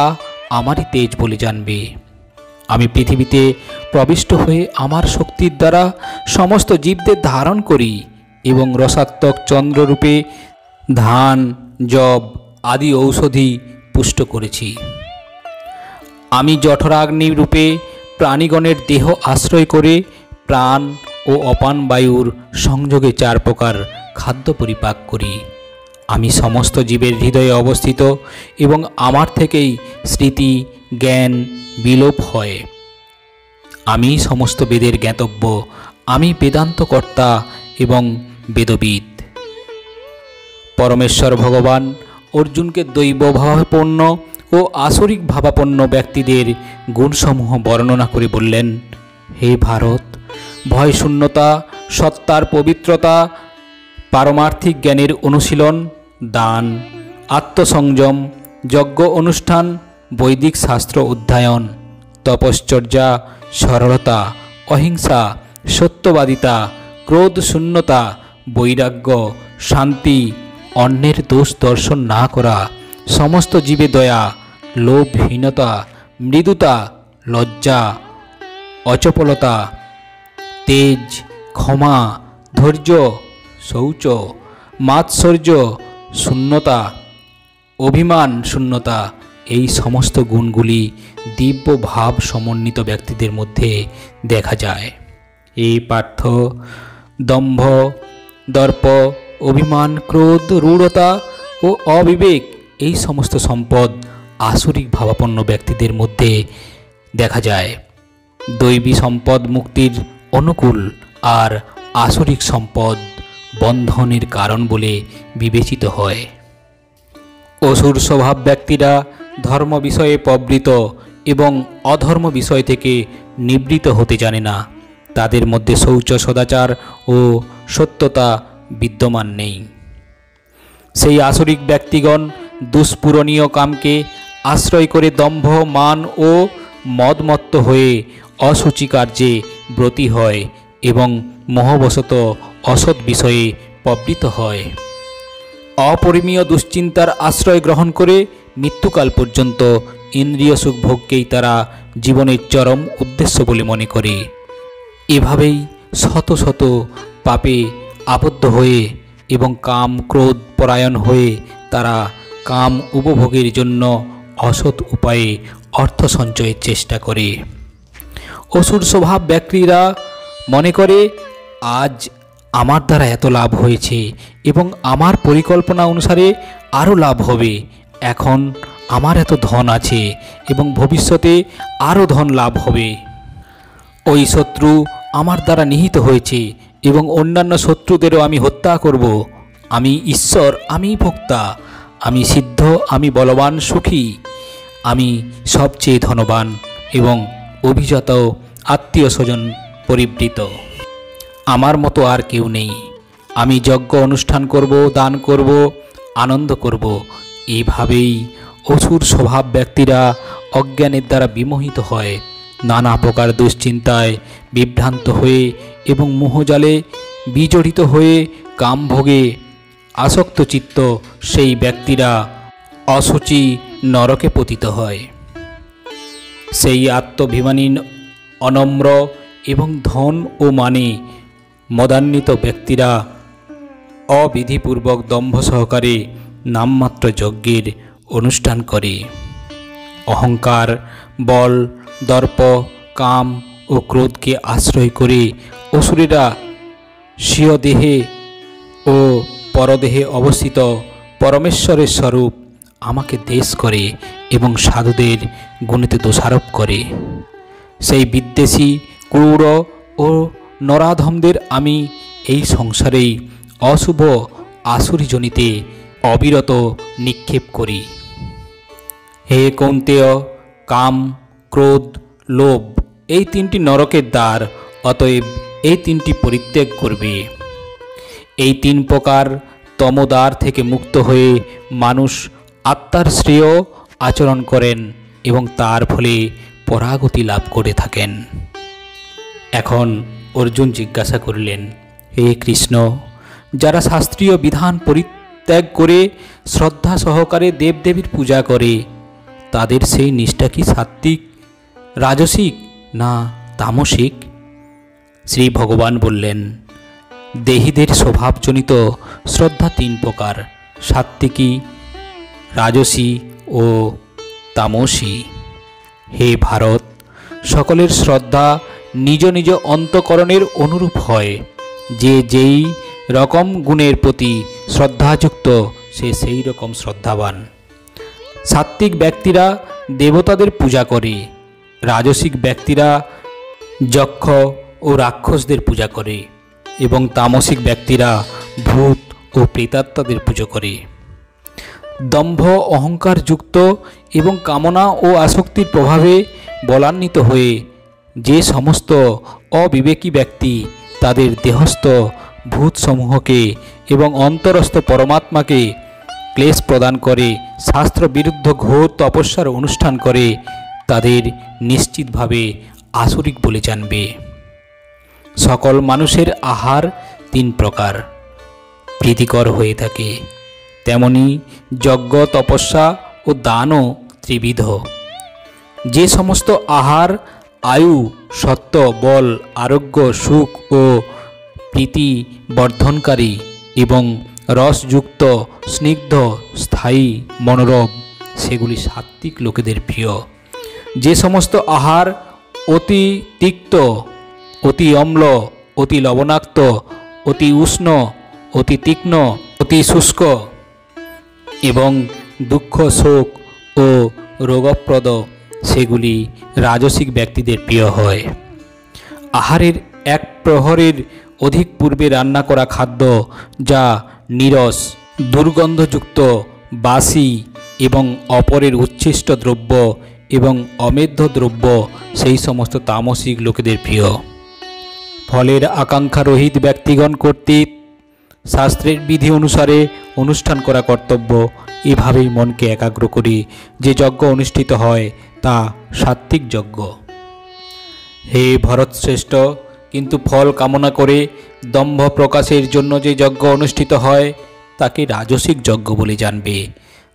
আমারই তেজ বলে জানবে। আমি পৃথিবীতে প্রবিষ্ট হয়ে আমার শক্তির দ্বারা সমস্ত জীবদের ধারণ করি এবং রসাত্মক চন্দ্ররূপে ধান, যব আদি ঔষধি পুষ্ট করেছি। আমি জঠরাগ্নি রূপে প্রাণীগণের দেহ আশ্রয় করে প্রাণ ও অপান বায়ুর সংযোগে 4 প্রকার খাদ্য পরিপাক করি। আমি সমস্ত জীবের হৃদয়ে অবস্থিত এবং আমার থেকেই স্মৃতি জ্ঞান বিলোপ হয়। আমি সমস্ত বেদের জ্ঞাতব্য, আমি বেদান্তকর্তা এবং বেদবিদ। পরমেশ্বর ভগবান অর্জুনকে দৈব ভাবাপন্ন ও আসরিক ভাবাপন্ন ব্যক্তিদের গুণসমূহ বর্ণনা করে বললেন, হে ভারত, ভয়শূন্যতা, সত্তার পবিত্রতা, পারমার্থিক জ্ঞানের অনুশীলন, দান, আত্মসংযম, যজ্ঞ অনুষ্ঠান, বৈদিক শাস্ত্র অধ্যয়ন, তপশ্চর্যা, সরলতা, অহিংসা, সত্যবাদিতা, ক্রোধ শূন্যতা, বৈরাগ্য, শান্তি, অন্যের দোষ দর্শন না করা, সমস্ত জীবে দয়া, লোভহীনতা, মৃদুতা, লজ্জা, অচপলতা, তেজ, ক্ষমা, ধৈর্য, শৌচ, মাৎসর্য, শূন্যতা, অভিমান শূন্যতা, এই সমস্ত গুণগুলি দিব্য ভাব সমন্বিত ব্যক্তিদের মধ্যে দেখা যায়। এই পার্থ, দম্ভ, দর্প, অভিমান, ক্রোধ, রূঢ়তা ও অবিবেক এই সমস্ত সম্পদ আসরিক ভাবাপন্ন ব্যক্তিদের মধ্যে দেখা যায়। দৈবী সম্পদ মুক্তির অনুকূল আর আসরিক সম্পদ বন্ধনের কারণ বলে বিবেচিত হয়। অসুর স্বভাব ব্যক্তিরা ধর্ম বিষয়ে প্রবৃত এবং অধর্ম বিষয় থেকে নিবৃত হতে জানে না। তাদের মধ্যে শৌচ, সদাচার ও সত্যতা বিদ্যমান নেই। সেই আসরিক ব্যক্তিগণ দুষ্পূরণীয় কামকে আশ্রয় করে দম্ভ, মান ও মদমত্ত হয়ে অসুচি কার্যে ব্রতী হয় এবং মোহবশত অসৎ বিষয়ে প্রবৃত হয়। অপরিমেয় দুশ্চিন্তার আশ্রয় গ্রহণ করে মৃত্যুকাল পর্যন্ত ইন্দ্রিয় সুখ ভোগকেই তারা জীবনের চরম উদ্দেশ্য বলে মনে করে। এভাবেই শত শত পাপে আবদ্ধ হয়ে এবং কাম ক্রোধ পরায়ণ হয়ে তারা কাম উপভোগের জন্য অসৎ উপায়ে অর্থ সঞ্চয়ের চেষ্টা করে। অসুর স্বভাব ব্যক্তিরা মনে করে আজ আমার দ্বারা এত লাভ হয়েছে এবং আমার পরিকল্পনা অনুসারে আরও লাভ হবে, এখন আমার এত ধন আছে এবং ভবিষ্যতে আরও ধন লাভ হবে। ওই শত্রু আমার দ্বারা নিহিত হয়েছে এবং অন্যান্য শত্রুদেরও আমি হত্যা করব। আমি ঈশ্বর, আমি ভোক্তা, আমি সিদ্ধ, আমি বলবান, সুখী, আমি সবচেয়ে ধনবান এবং অভিজাত, আত্মীয় স্বজন পরিবৃত। আমার মতো আর কেউ নেই। আমি যজ্ঞ অনুষ্ঠান করব, দান করব, আনন্দ করব। এইভাবেই অসুর স্বভাব ব্যক্তিরা অজ্ঞানের দ্বারা বিমোহিত হয়, নানা প্রকার দুশ্চিন্তায় বিভ্রান্ত হয়ে এবং মোহজালে বিজড়িত হয়ে কামভোগে আসক্ত চিত্ত সেই ব্যক্তিরা অসুচি নরকে পতিত হয়। সেই আত্মভিমানী, অনম্র এবং ধন ও মানে মদান্বিত ব্যক্তিরা অবিধিপূর্বক দম্ভ সহকারে নামমাত্র যজ্ঞের অনুষ্ঠান করে। অহংকার, বল, দর্প, কাম ও ক্রোধকে আশ্রয় করে অসুরেরা স্বীয় দেহে ও পরদেহে অবস্থিত পরমেশ্বরের স্বরূপ আমাকে দেশ করে এবং সাধুদের গুণেতে দোষারোপ করে। সেই বিদ্বেষী, ক্রূর ও নরাধমদের আমি এই সংসারেই অশুভ আসুরিজনিতে অবিরত নিক্ষেপ করি। হে কৌন্তেয়, কাম, ক্রোধ, লোভ এই তিনটি নরকের দ্বার, অতএব এই তিনটি পরিত্যাগ করবে। এই তিন প্রকার তমোদ্বার থেকে মুক্ত হয়ে মানুষ আত্মার শ্রেয় আচরণ করেন এবং তার ফলে পরাগতি লাভ করে থাকেন। এখন অর্জুন জিজ্ঞাসা করলেন, হে কৃষ্ণ, যারা শাস্ত্রীয় বিধান পরিত্যাগ করে শ্রদ্ধা সহকারে দেবদেবীর পূজা করে, তাদের সেই নিষ্ঠা কি সাত্ত্বিক, রাজসিক না তামসিক? শ্রী ভগবান বললেন, দেহীদের স্বভাবজনিত শ্রদ্ধা তিন প্রকার, সাত্ত্বিকী, রাজসী ও তামসী। হে ভারত, সকলের শ্রদ্ধা নিজ নিজ অন্তঃকরণের অনুরূপ হয়। যে যেই রকম গুণের প্রতি শ্রদ্ধাযুক্ত সে সেই রকম শ্রদ্ধাবান। সাত্ত্বিক ব্যক্তিরা দেবতাদের পূজা করে, রাজসিক ব্যক্তিরা যক্ষ ও রাক্ষসদের পূজা করে এবং তামসিক ব্যক্তিরা ভূত ও প্রেতাত্মাদের পূজা করে। দম্ভ, অহংকার যুক্ত এবং কামনা ও আসক্তির প্রভাবে বলান্বিত হয়ে যে সমস্ত অবিবেকী ব্যক্তি তাদের দেহস্থ ভূতসমূহকে এবং অন্তরস্থ পরমাত্মাকে ক্লেশ প্রদান করে শাস্ত্র বিরুদ্ধ ঘোর তপস্যার অনুষ্ঠান করে, তাদের নিশ্চিতভাবে আসুরিক বলে জানবে। সকল মানুষের আহার তিন প্রকার প্রীতিকর হয়ে থাকে, তেমনি যজ্ঞ, তপস্যা ও দানও ত্রিবিধ। যে সমস্ত আহার আয়ু, সত্য, বল, আরোগ্য, সুখ ও প্রীতি বর্ধনকারী এবং রসযুক্ত, স্নিগ্ধ, স্থায়ী, মনোরম, সেগুলি সাত্ত্বিক লোকেদের প্রিয়। যে সমস্ত আহার অতি তিক্ত, অতি অম্ল, অতি লবণাক্ত, অতি উষ্ণ, অতি তীক্ষ্ণ, অতি শুষ্ক এবং দুঃখ, শোক ও রোগপ্রদ, সেগুলি রাজসিক ব্যক্তিদের প্রিয় হয়। আহারের এক প্রহরের অধিক পূর্বে রান্না করা খাদ্য, যা নীরস, দুর্গন্ধযুক্ত, বাসি এবং অপরের উচ্ছিষ্ট দ্রব্য এবং অমেধ্য দ্রব্য, সেই সমস্ত তামসিক লোকেদের প্রিয়। ফলের আকাঙ্ক্ষা রহিত ব্যক্তিগণ কর্তৃক শাস্ত্রের বিধি অনুসারে অনুষ্ঠান করা কর্তব্য। এভাবেই মনকে একাগ্র করে যে যজ্ঞ অনুষ্ঠিত হয় তা সাত্ত্বিক যজ্ঞ। হে ভরতশ্রেষ্ঠ, কিন্তু ফল কামনা করে দম্ভ প্রকাশের জন্য যে যজ্ঞ অনুষ্ঠিত হয় তাকে রাজসিক যজ্ঞ বলে জানবে।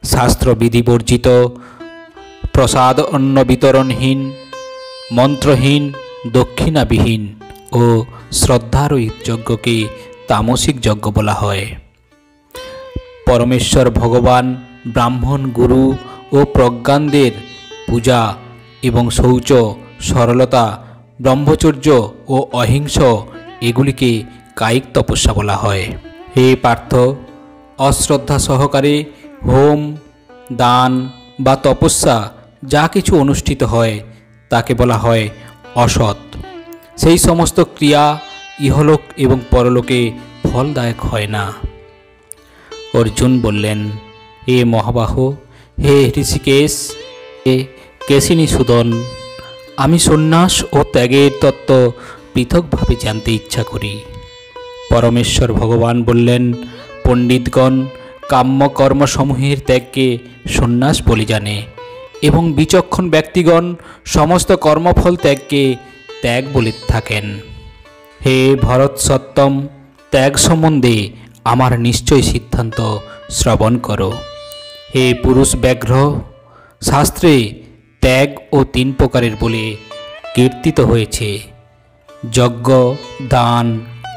শাস্ত্র বিধি বর্জিত, প্রসাদ অন্ন বিতরণহীন, মন্ত্রহীন, দক্ষিণাবিহীন ও শ্রদ্ধারহিত যজ্ঞকে তামসিক যজ্ঞ বলা হয়। পরমেশ্বর ভগবান, ব্রাহ্মণ, গুরু ও প্রজ্ঞানদের পূজা এবং শৌচ, সরলতা ব্রহ্মচর্য ও অহিংস এগুলিকে কায়িক তপস্যা বলা হয়। হে পার্থ, অশ্রদ্ধা সহকারে হোম, দান বা তপস্যা যা কিছু অনুষ্ঠিত হয় তাকে বলা হয় অসৎ। সেই সমস্ত ক্রিয়া ইহলোক এবং পরলোকে ফলদায়ক হয় না। অর্জুন বললেন, হে মহাবাহু, হে ঋষিকেশ, হে কেশিনী সুদন, আমি সন্ন্যাস ও ত্যাগের তত্ত্ব পৃথকভাবে জানতে ইচ্ছা করি। পরমেশ্বর ভগবান বললেন, পণ্ডিতগণ কাম্য কর্মসমূহের ত্যাগকে সন্ন্যাস বলে জানে এবং বিচক্ষণ ব্যক্তিগণ সমস্ত কর্মফল ত্যাগকে ত্যাগ বলে থাকেন। হে ভরতসত্তম, ত্যাগ সম্বন্ধে আমার নিশ্চয় সিদ্ধান্ত শ্রবণ করো। হে পুরুষ ব্যাঘ্র, শাস্ত্রে ত্যাগ ও 3 প্রকারের বলে কীর্তিত হয়েছে। যজ্ঞ, দান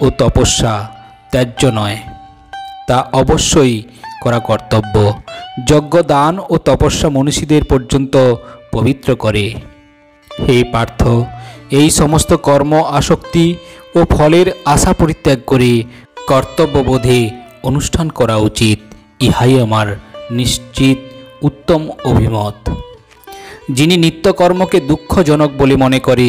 ও তপস্যা ত্যায্য নয়, তা অবশ্যই করা কর্তব্য। যজ্ঞ, দান ও তপস্যা মনীষীদের পর্যন্ত পবিত্র করে। হে পার্থ, এই সমস্ত কর্ম আসক্তি ও ফলের আশা পরিত্যাগ করে কর্তব্যবোধে অনুষ্ঠান করা উচিত। ইহাই আমার নিশ্চিত উত্তম অভিমত। যিনি নিত্যকর্মকে দুঃখজনক বলে মনে করে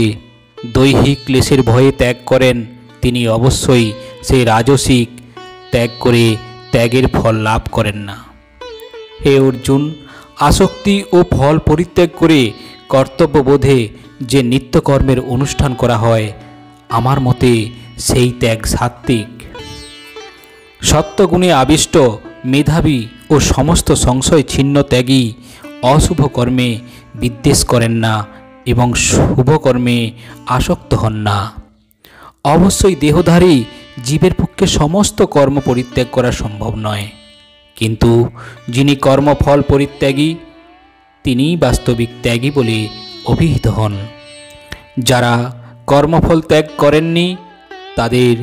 দৈহিক ক্লেশের ভয়ে ত্যাগ করেন, তিনি অবশ্যই সেই রাজসিক ত্যাগ করে ত্যাগের ফল লাভ করেন না। হে অর্জুন, আসক্তি ও ফল পরিত্যাগ করে কর্তব্যবোধে যে নিত্যকর্মের অনুষ্ঠান করা হয়, আমার মতে সেই ত্যাগ সাত্ত্বিক। সত্যগুণে আবিষ্ট, মেধাবী ও সমস্ত সংশয় ছিন্ন ত্যাগী অশুভ কর্মে বিদ্বেষ করেন না এবং শুভ কর্মে আসক্ত হন না। অবশ্যই দেহধারী জীবের পক্ষে সমস্ত কর্ম পরিত্যাগ করা সম্ভব নয়, কিন্তু যিনি কর্মফল পরিত্যাগী তিনিই বাস্তবিক ত্যাগী বলে অভিহিত হন। যারা কর্মফল ত্যাগ করেননি তাদের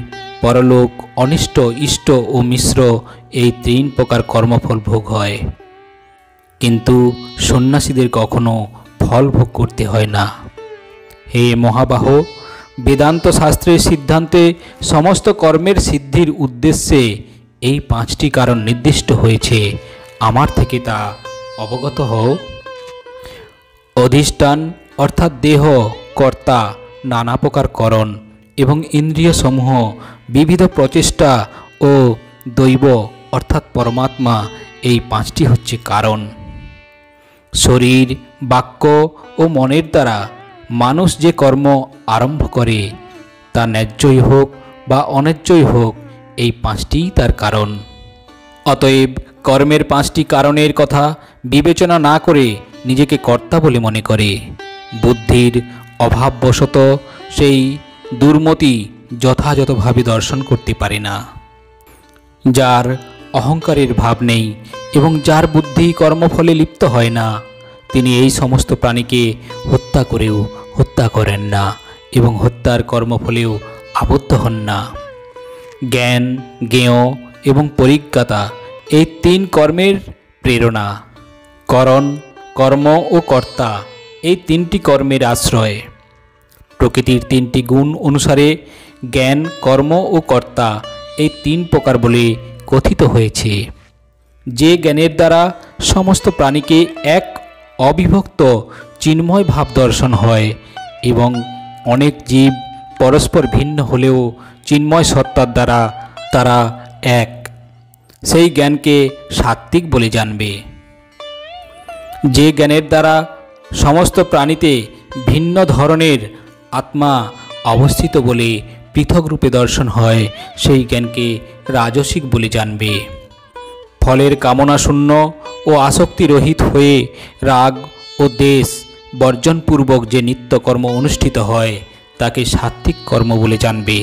পরলোক, অনিষ্ট, ইষ্ট ও মিশ্র এই 3 প্রকার কর্মফল ভোগ হয়, কিন্তু সন্ন্যাসীদের কখনো ফল ভোগ করতে হয় না। হে মহাবাহু, বেদান্ত শাস্ত্রের সিদ্ধান্তে সমস্ত কর্মের সিদ্ধির উদ্দেশ্যে এই 5টি কারণ নির্দিষ্ট হয়েছে। আমার থেকে তা অবগত হও। অধিষ্ঠান অর্থাৎ দেহ, কর্তা, নানা প্রকার করণ এবং ইন্দ্রিয় সমূহ, বিবিধ প্রচেষ্টা ও দৈব অর্থাৎ পরমাত্মা, এই 5টি হচ্ছে কারণ। শরীর, বাক্য ও মনের দ্বারা মানুষ যে কর্ম আরম্ভ করে, তা ন্যায্যই হোক বা অন্যায্যই হোক, এই 5টিই তার কারণ। অতএব কর্মের 5টি কারণের কথা বিবেচনা না করে নিজেকে কর্তা বলে মনে করে বুদ্ধির অভাববশত সেই দুর্মতি যথাযথভাবে দর্শন করতে পারে না। যার অহংকারের ভাব নেই এবং যার বুদ্ধি কর্মফলে লিপ্ত হয় না, তিনি এই সমস্ত প্রাণীকে হত্যা করেও হত্যা করেন না এবং হত্যার কর্মফলেও আবদ্ধ হন না। জ্ঞান, জ্ঞেয় এবং পরিজ্ঞাতা এই 3 কর্মের প্রেরণা। করণ, কর্ম ও কর্তা এই 3টি কর্মের আশ্রয়। প্রকৃতির 3টি গুণ অনুসারে জ্ঞান, কর্ম ও কর্তা এই 3 প্রকার বলে কথিত হয়েছে। যে জ্ঞানের দ্বারা সমস্ত প্রাণীকে এক অবিভক্ত চিন্ময় ভাব দর্শন হয় এবং অনেক জীব পরস্পর ভিন্ন হলেও চিন্ময় সত্তার দ্বারা তারা এক, সেই জ্ঞানকে সাত্ত্বিক বলে জানবে। যে জ্ঞানের দ্বারা সমস্ত প্রাণীতে ভিন্ন ধরনের আত্মা অবস্থিত বলে পৃথক রূপে দর্শন হয়, সেই জ্ঞানকে রাজসিক বলে জানবে। ফলের কামনা শূন্য ও আসক্তি রহিত হয়ে রাগ ও দেশ বর্জনপূর্বক যে নিত্যকর্ম অনুষ্ঠিত হয়, তাকে সাত্ত্বিক কর্ম বলে জানবে।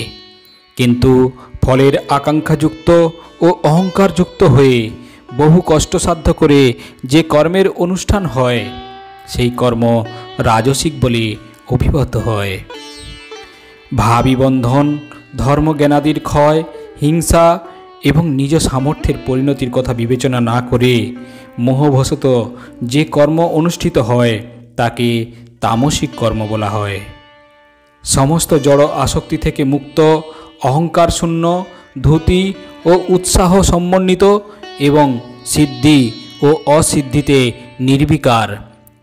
কিন্তু ফলের আকাঙ্ক্ষাযুক্ত ও অহংকারযুক্ত হয়ে বহু কষ্টসাধ্য করে যে কর্মের অনুষ্ঠান হয়, সেই কর্ম রাজসিক বলে অভিভূত হয়। ভাবী বন্ধন, ধর্মজ্ঞানাদির ক্ষয়, হিংসা এবং নিজ সামর্থ্যের পরিণতির কথা বিবেচনা না করে মোহবশত যে কর্ম অনুষ্ঠিত হয়, তাকে তামসিক কর্ম বলা হয়। সমস্ত জড় আসক্তি থেকে মুক্ত, অহংকার শূন্য, ধূতি ও উৎসাহ সমন্বিত এবং সিদ্ধি ও অসিদ্ধিতে নির্বিকার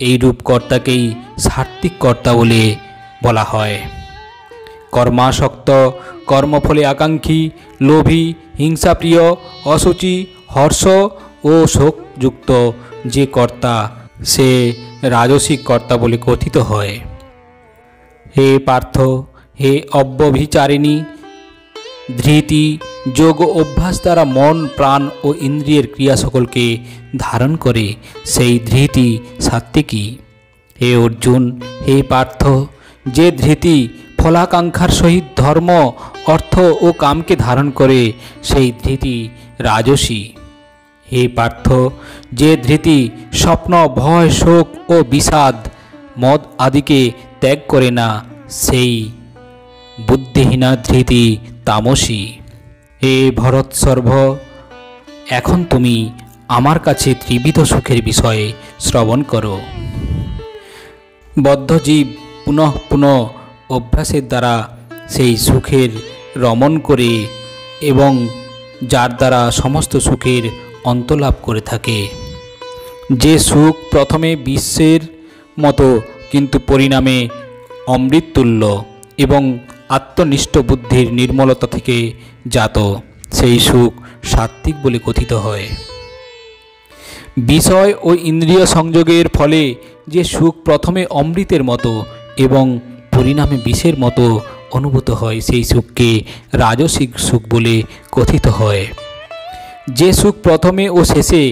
এই রূপ কর্তাকেই সাত্ত্বিক কর্তা বলে বলা হয়। কর্মাসক্ত, কর্মফলে আকাঙ্ক্ষী, লোভী, হিংসাপ্রিয়, অসুচি, হর্ষ ও শোকযুক্ত যে কর্তা সে রাজসিক কর্তা বলে কথিত হয়। হে পার্থ, হে অব্যভিচারিণী, ধৃতি, যোগ ও অভ্যাস দ্বারা মন, প্রাণ ও ইন্দ্রিয়ের ক্রিয়া সকলকে ধারণ করে সেই ধৃতি সাত্ত্বিকী। হে অর্জুন, হে পার্থ, যে ধৃতি ফলাকাঙ্ক্ষার সহিত ধর্ম, অর্থ ও কামকে ধারণ করে সেই ধৃতি রাজসী। হে পার্থ, যে ধৃতি স্বপ্ন, ভয়, শোক ও বিষাদ, মদ আদিকে ত্যাগ করে না সেই বুদ্ধিহীনা ধৃতি তামসী। হে ভরতসর্ভ, এখন তুমি আমার কাছে ত্রিবিধ সুখের বিষয়ে শ্রবণ করো। বদ্ধ জীব পুনঃ পুনঃ অভ্যাসের দ্বারা সেই সুখের রমণ করে এবং যার দ্বারা সমস্ত সুখের অন্তলাভ করে থাকে। যে সুখ প্রথমে বিশ্বের মতো কিন্তু পরিণামে অমৃততুল্য এবং আত্মনিষ্ঠ বুদ্ধির নির্মলতা থেকে জাত, সেই সুখ সাত্ত্বিক বলে কথিত হয়। বিষয় ও ইন্দ্রিয় সংযোগের ফলে যে সুখ প্রথমে অমৃতের মতো এবং পরিণামে বিষের মতো অনুভূত হয় সেই সুখকে রাজসিক সুখ বলে কথিত হয়। যে সুখ প্রথমে ও শেষে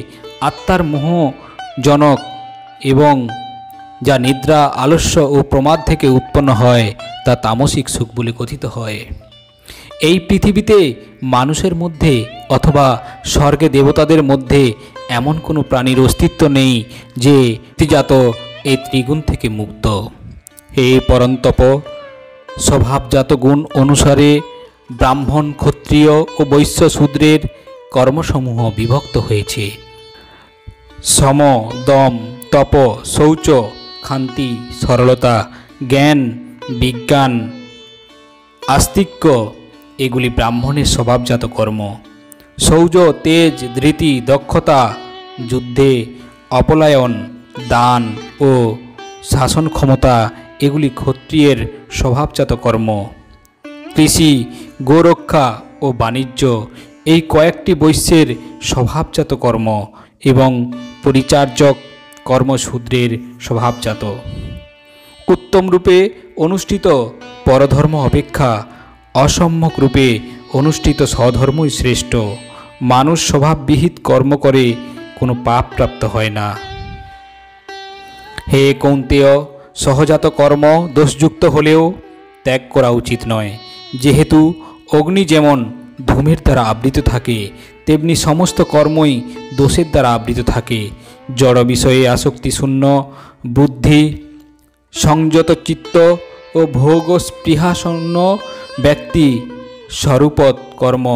আত্মার মোহজনক এবং যা নিদ্রা, আলস্য ও প্রমাদ থেকে উৎপন্ন হয় তা তামসিক সুখ বলে কথিত হয়। এই পৃথিবীতে মানুষের মধ্যে অথবা স্বর্গে দেবতাদের মধ্যে এমন কোনো প্রাণীর অস্তিত্ব নেই যে জাত এই ত্রিগুণ থেকে মুক্ত। হে পরন্তপ, স্বভাবজাত গুণ অনুসারে ব্রাহ্মণ, ক্ষত্রিয় ও বৈশ্য শূদ্রের কর্মসমূহ বিভক্ত হয়েছে। সম, দম, তপ, শৌচ, ক্ষান্তি, সরলতা, জ্ঞান, বিজ্ঞান, আস্তিক্য এগুলি ব্রাহ্মণের স্বভাবজাত কর্ম। শৌচ, তেজ, ধৃতি, দক্ষতা, যুদ্ধে অপলায়ন, দান ও শাসন ক্ষমতা এগুলি ক্ষত্রিয়ের স্বভাবজাত কর্ম। কৃষি, গোরক্ষা ও বাণিজ্য এই কয়েকটি বৈশ্যের স্বভাবজাত কর্ম এবং পরিচার্যক কর্ম শূদ্রের স্বভাবজাত। উত্তম রূপে অনুষ্ঠিত পরধর্ম অপেক্ষা অসম্যক রূপে অনুষ্ঠিত স্বধর্মই শ্রেষ্ঠ। মানুষ স্বভাববিহিত কর্ম করে কোনো পাপ প্রাপ্ত হয় না। হে কৌন্তেয়, সহজাত কর্ম দোষযুক্ত হলেও ত্যাগ করা উচিত নয়। যেহেতু অগ্নি যেমন ধূমের দ্বারা আবৃত থাকে তেমনি সমস্ত কর্মই দোষের দ্বারা আবৃত থাকে। জড় বিষয়ে আসক্তি শূন্য বুদ্ধি, সংযত চিত্ত ও ভোগ স্পৃহাশূন্য ব্যক্তি স্বরূপত কর্ম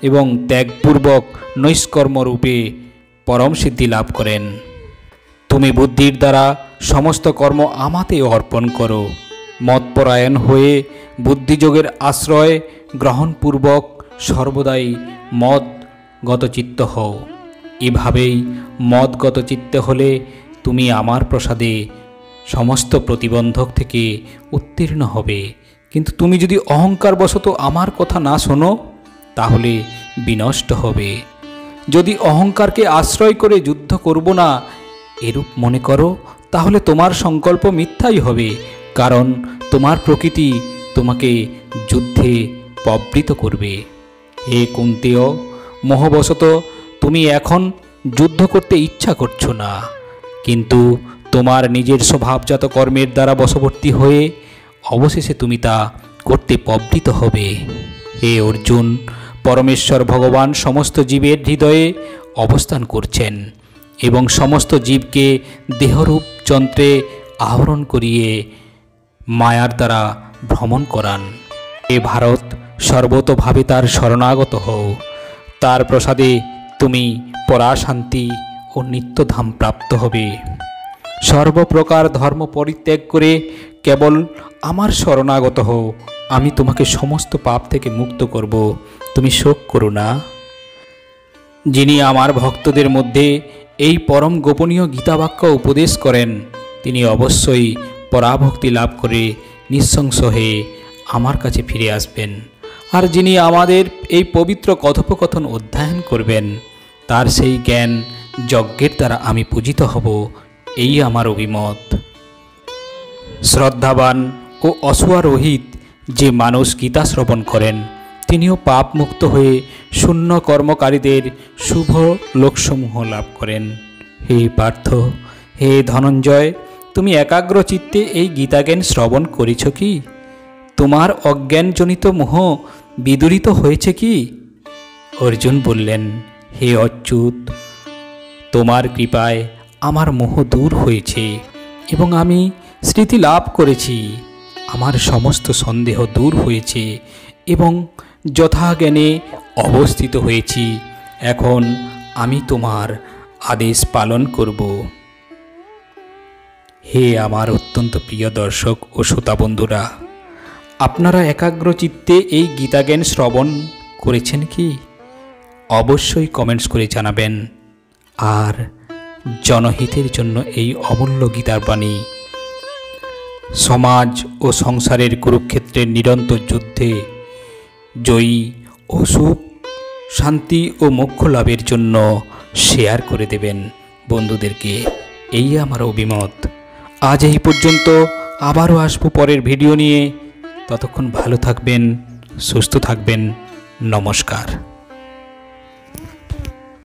এবং ত্যাগপূর্বক নৈষ্কর্মরূপে পরম সিদ্ধি লাভ করেন। তুমি বুদ্ধির দ্বারা সমস্ত কর্ম আমাতে অর্পণ করো। মতপরায়ণ হয়ে বুদ্ধিযোগের আশ্রয় গ্রহণপূর্বক সর্বদাই মদগত চিত্ত হও। এভাবেই মদগত চিত্তে হলে তুমি আমার প্রসাদে সমস্ত প্রতিবন্ধক থেকে উত্তীর্ণ হবে। কিন্তু তুমি যদি অহংকারবশত আমার কথা না শোনো তাহলে বিনষ্ট হবে। যদি অহংকারকে আশ্রয় করে যুদ্ধ করব না এরূপ মনে করো তাহলে তোমার সংকল্প মিথ্যাই হবে, কারণ তোমার প্রকৃতি তোমাকে যুদ্ধে প্রবৃত্ত করবে। হে কুন্তেয়, মোহবশত তুমি এখন যুদ্ধ করতে ইচ্ছা করছো না, কিন্তু তোমার নিজের স্বভাবজাত কর্মের দ্বারা বশবর্তী হয়ে অবশেষে তুমি তা করতে প্রবৃত্ত হবে। হে অর্জুন, পরমেশ্বর ভগবান সমস্ত জীবের হৃদয়ে অবস্থান করছেন এবং সমস্ত জীবকে দেহরূপ যন্ত্রে আহরণ করিয়ে মায়ার দ্বারা ভ্রমণ করান। হে ভারত, সর্বতোভাবে তার শরণাগত হও। তার প্রসাদে তুমি পরাশান্তি ও নিত্যধাম প্রাপ্ত হবে। সর্বপ্রকার ধর্ম পরিত্যাগ করে কেবল আমার শরণাগত হও, আমি তোমাকে সমস্ত পাপ থেকে মুক্ত করব, তুমি শোক করো না। যিনি আমার ভক্তদের মধ্যে এই পরম গোপনীয় গীতাবাক্য উপদেশ করেন, তিনি অবশ্যই পরাভক্তি লাভ করে নিঃশংস হয়ে আমার কাছে ফিরে আসবেন। আর যিনি আমাদের এই পবিত্র কথোপকথন অধ্যয়ন করবেন, তার সেই জ্ঞান যজ্ঞের দ্বারা আমি পূজিত হব, এই আমার অভিমত। শ্রদ্ধাবান ও অসুয়ারোহিত যে মানুষ গীতা শ্রবণ করেন, তিনিও পাপমুক্ত হয়ে শূন্য কর্মকারীদের শুভ লোকসমূহ লাভ করেন। হে পার্থ, হে ধনঞ্জয়, তুমি একাগ্র চিত্তে এই গীতাজ্ঞান শ্রবণ করেছ কি? তোমার অজ্ঞানজনিত মোহ বিদূরিত হয়েছে কি? অর্জুন বললেন, হে অচ্যুত, তোমার কৃপায় আমার মোহ দূর হয়েছে এবং আমি স্মৃতি লাভ করেছি। আমার সমস্ত সন্দেহ দূর হয়েছে এবং যথাজ্ঞানে অবস্থিত হয়েছি। এখন আমি তোমার আদেশ পালন করব। হে আমার অত্যন্ত প্রিয় দর্শক ও শ্রোতা বন্ধুরা, আপনারা একাগ্র চিত্তে এই গীতাজ্ঞান শ্রবণ করেছেন কি? অবশ্যই কমেন্টস করে জানাবেন। আর জনহিতের জন্য এই অমূল্য গীতার বাণী সমাজ ও সংসারের কুরুক্ষেত্রের নিরন্তর যুদ্ধে জয়ী ও সুখ, শান্তি ও মোক্ষ লাভের জন্য শেয়ার করে দেবেন বন্ধুদেরকে, এই আমার অভিমত। আজ এই পর্যন্ত, আবারও আসবো পরের ভিডিও নিয়ে। ততক্ষণ ভালো থাকবেন, সুস্থ থাকবেন। নমস্কার।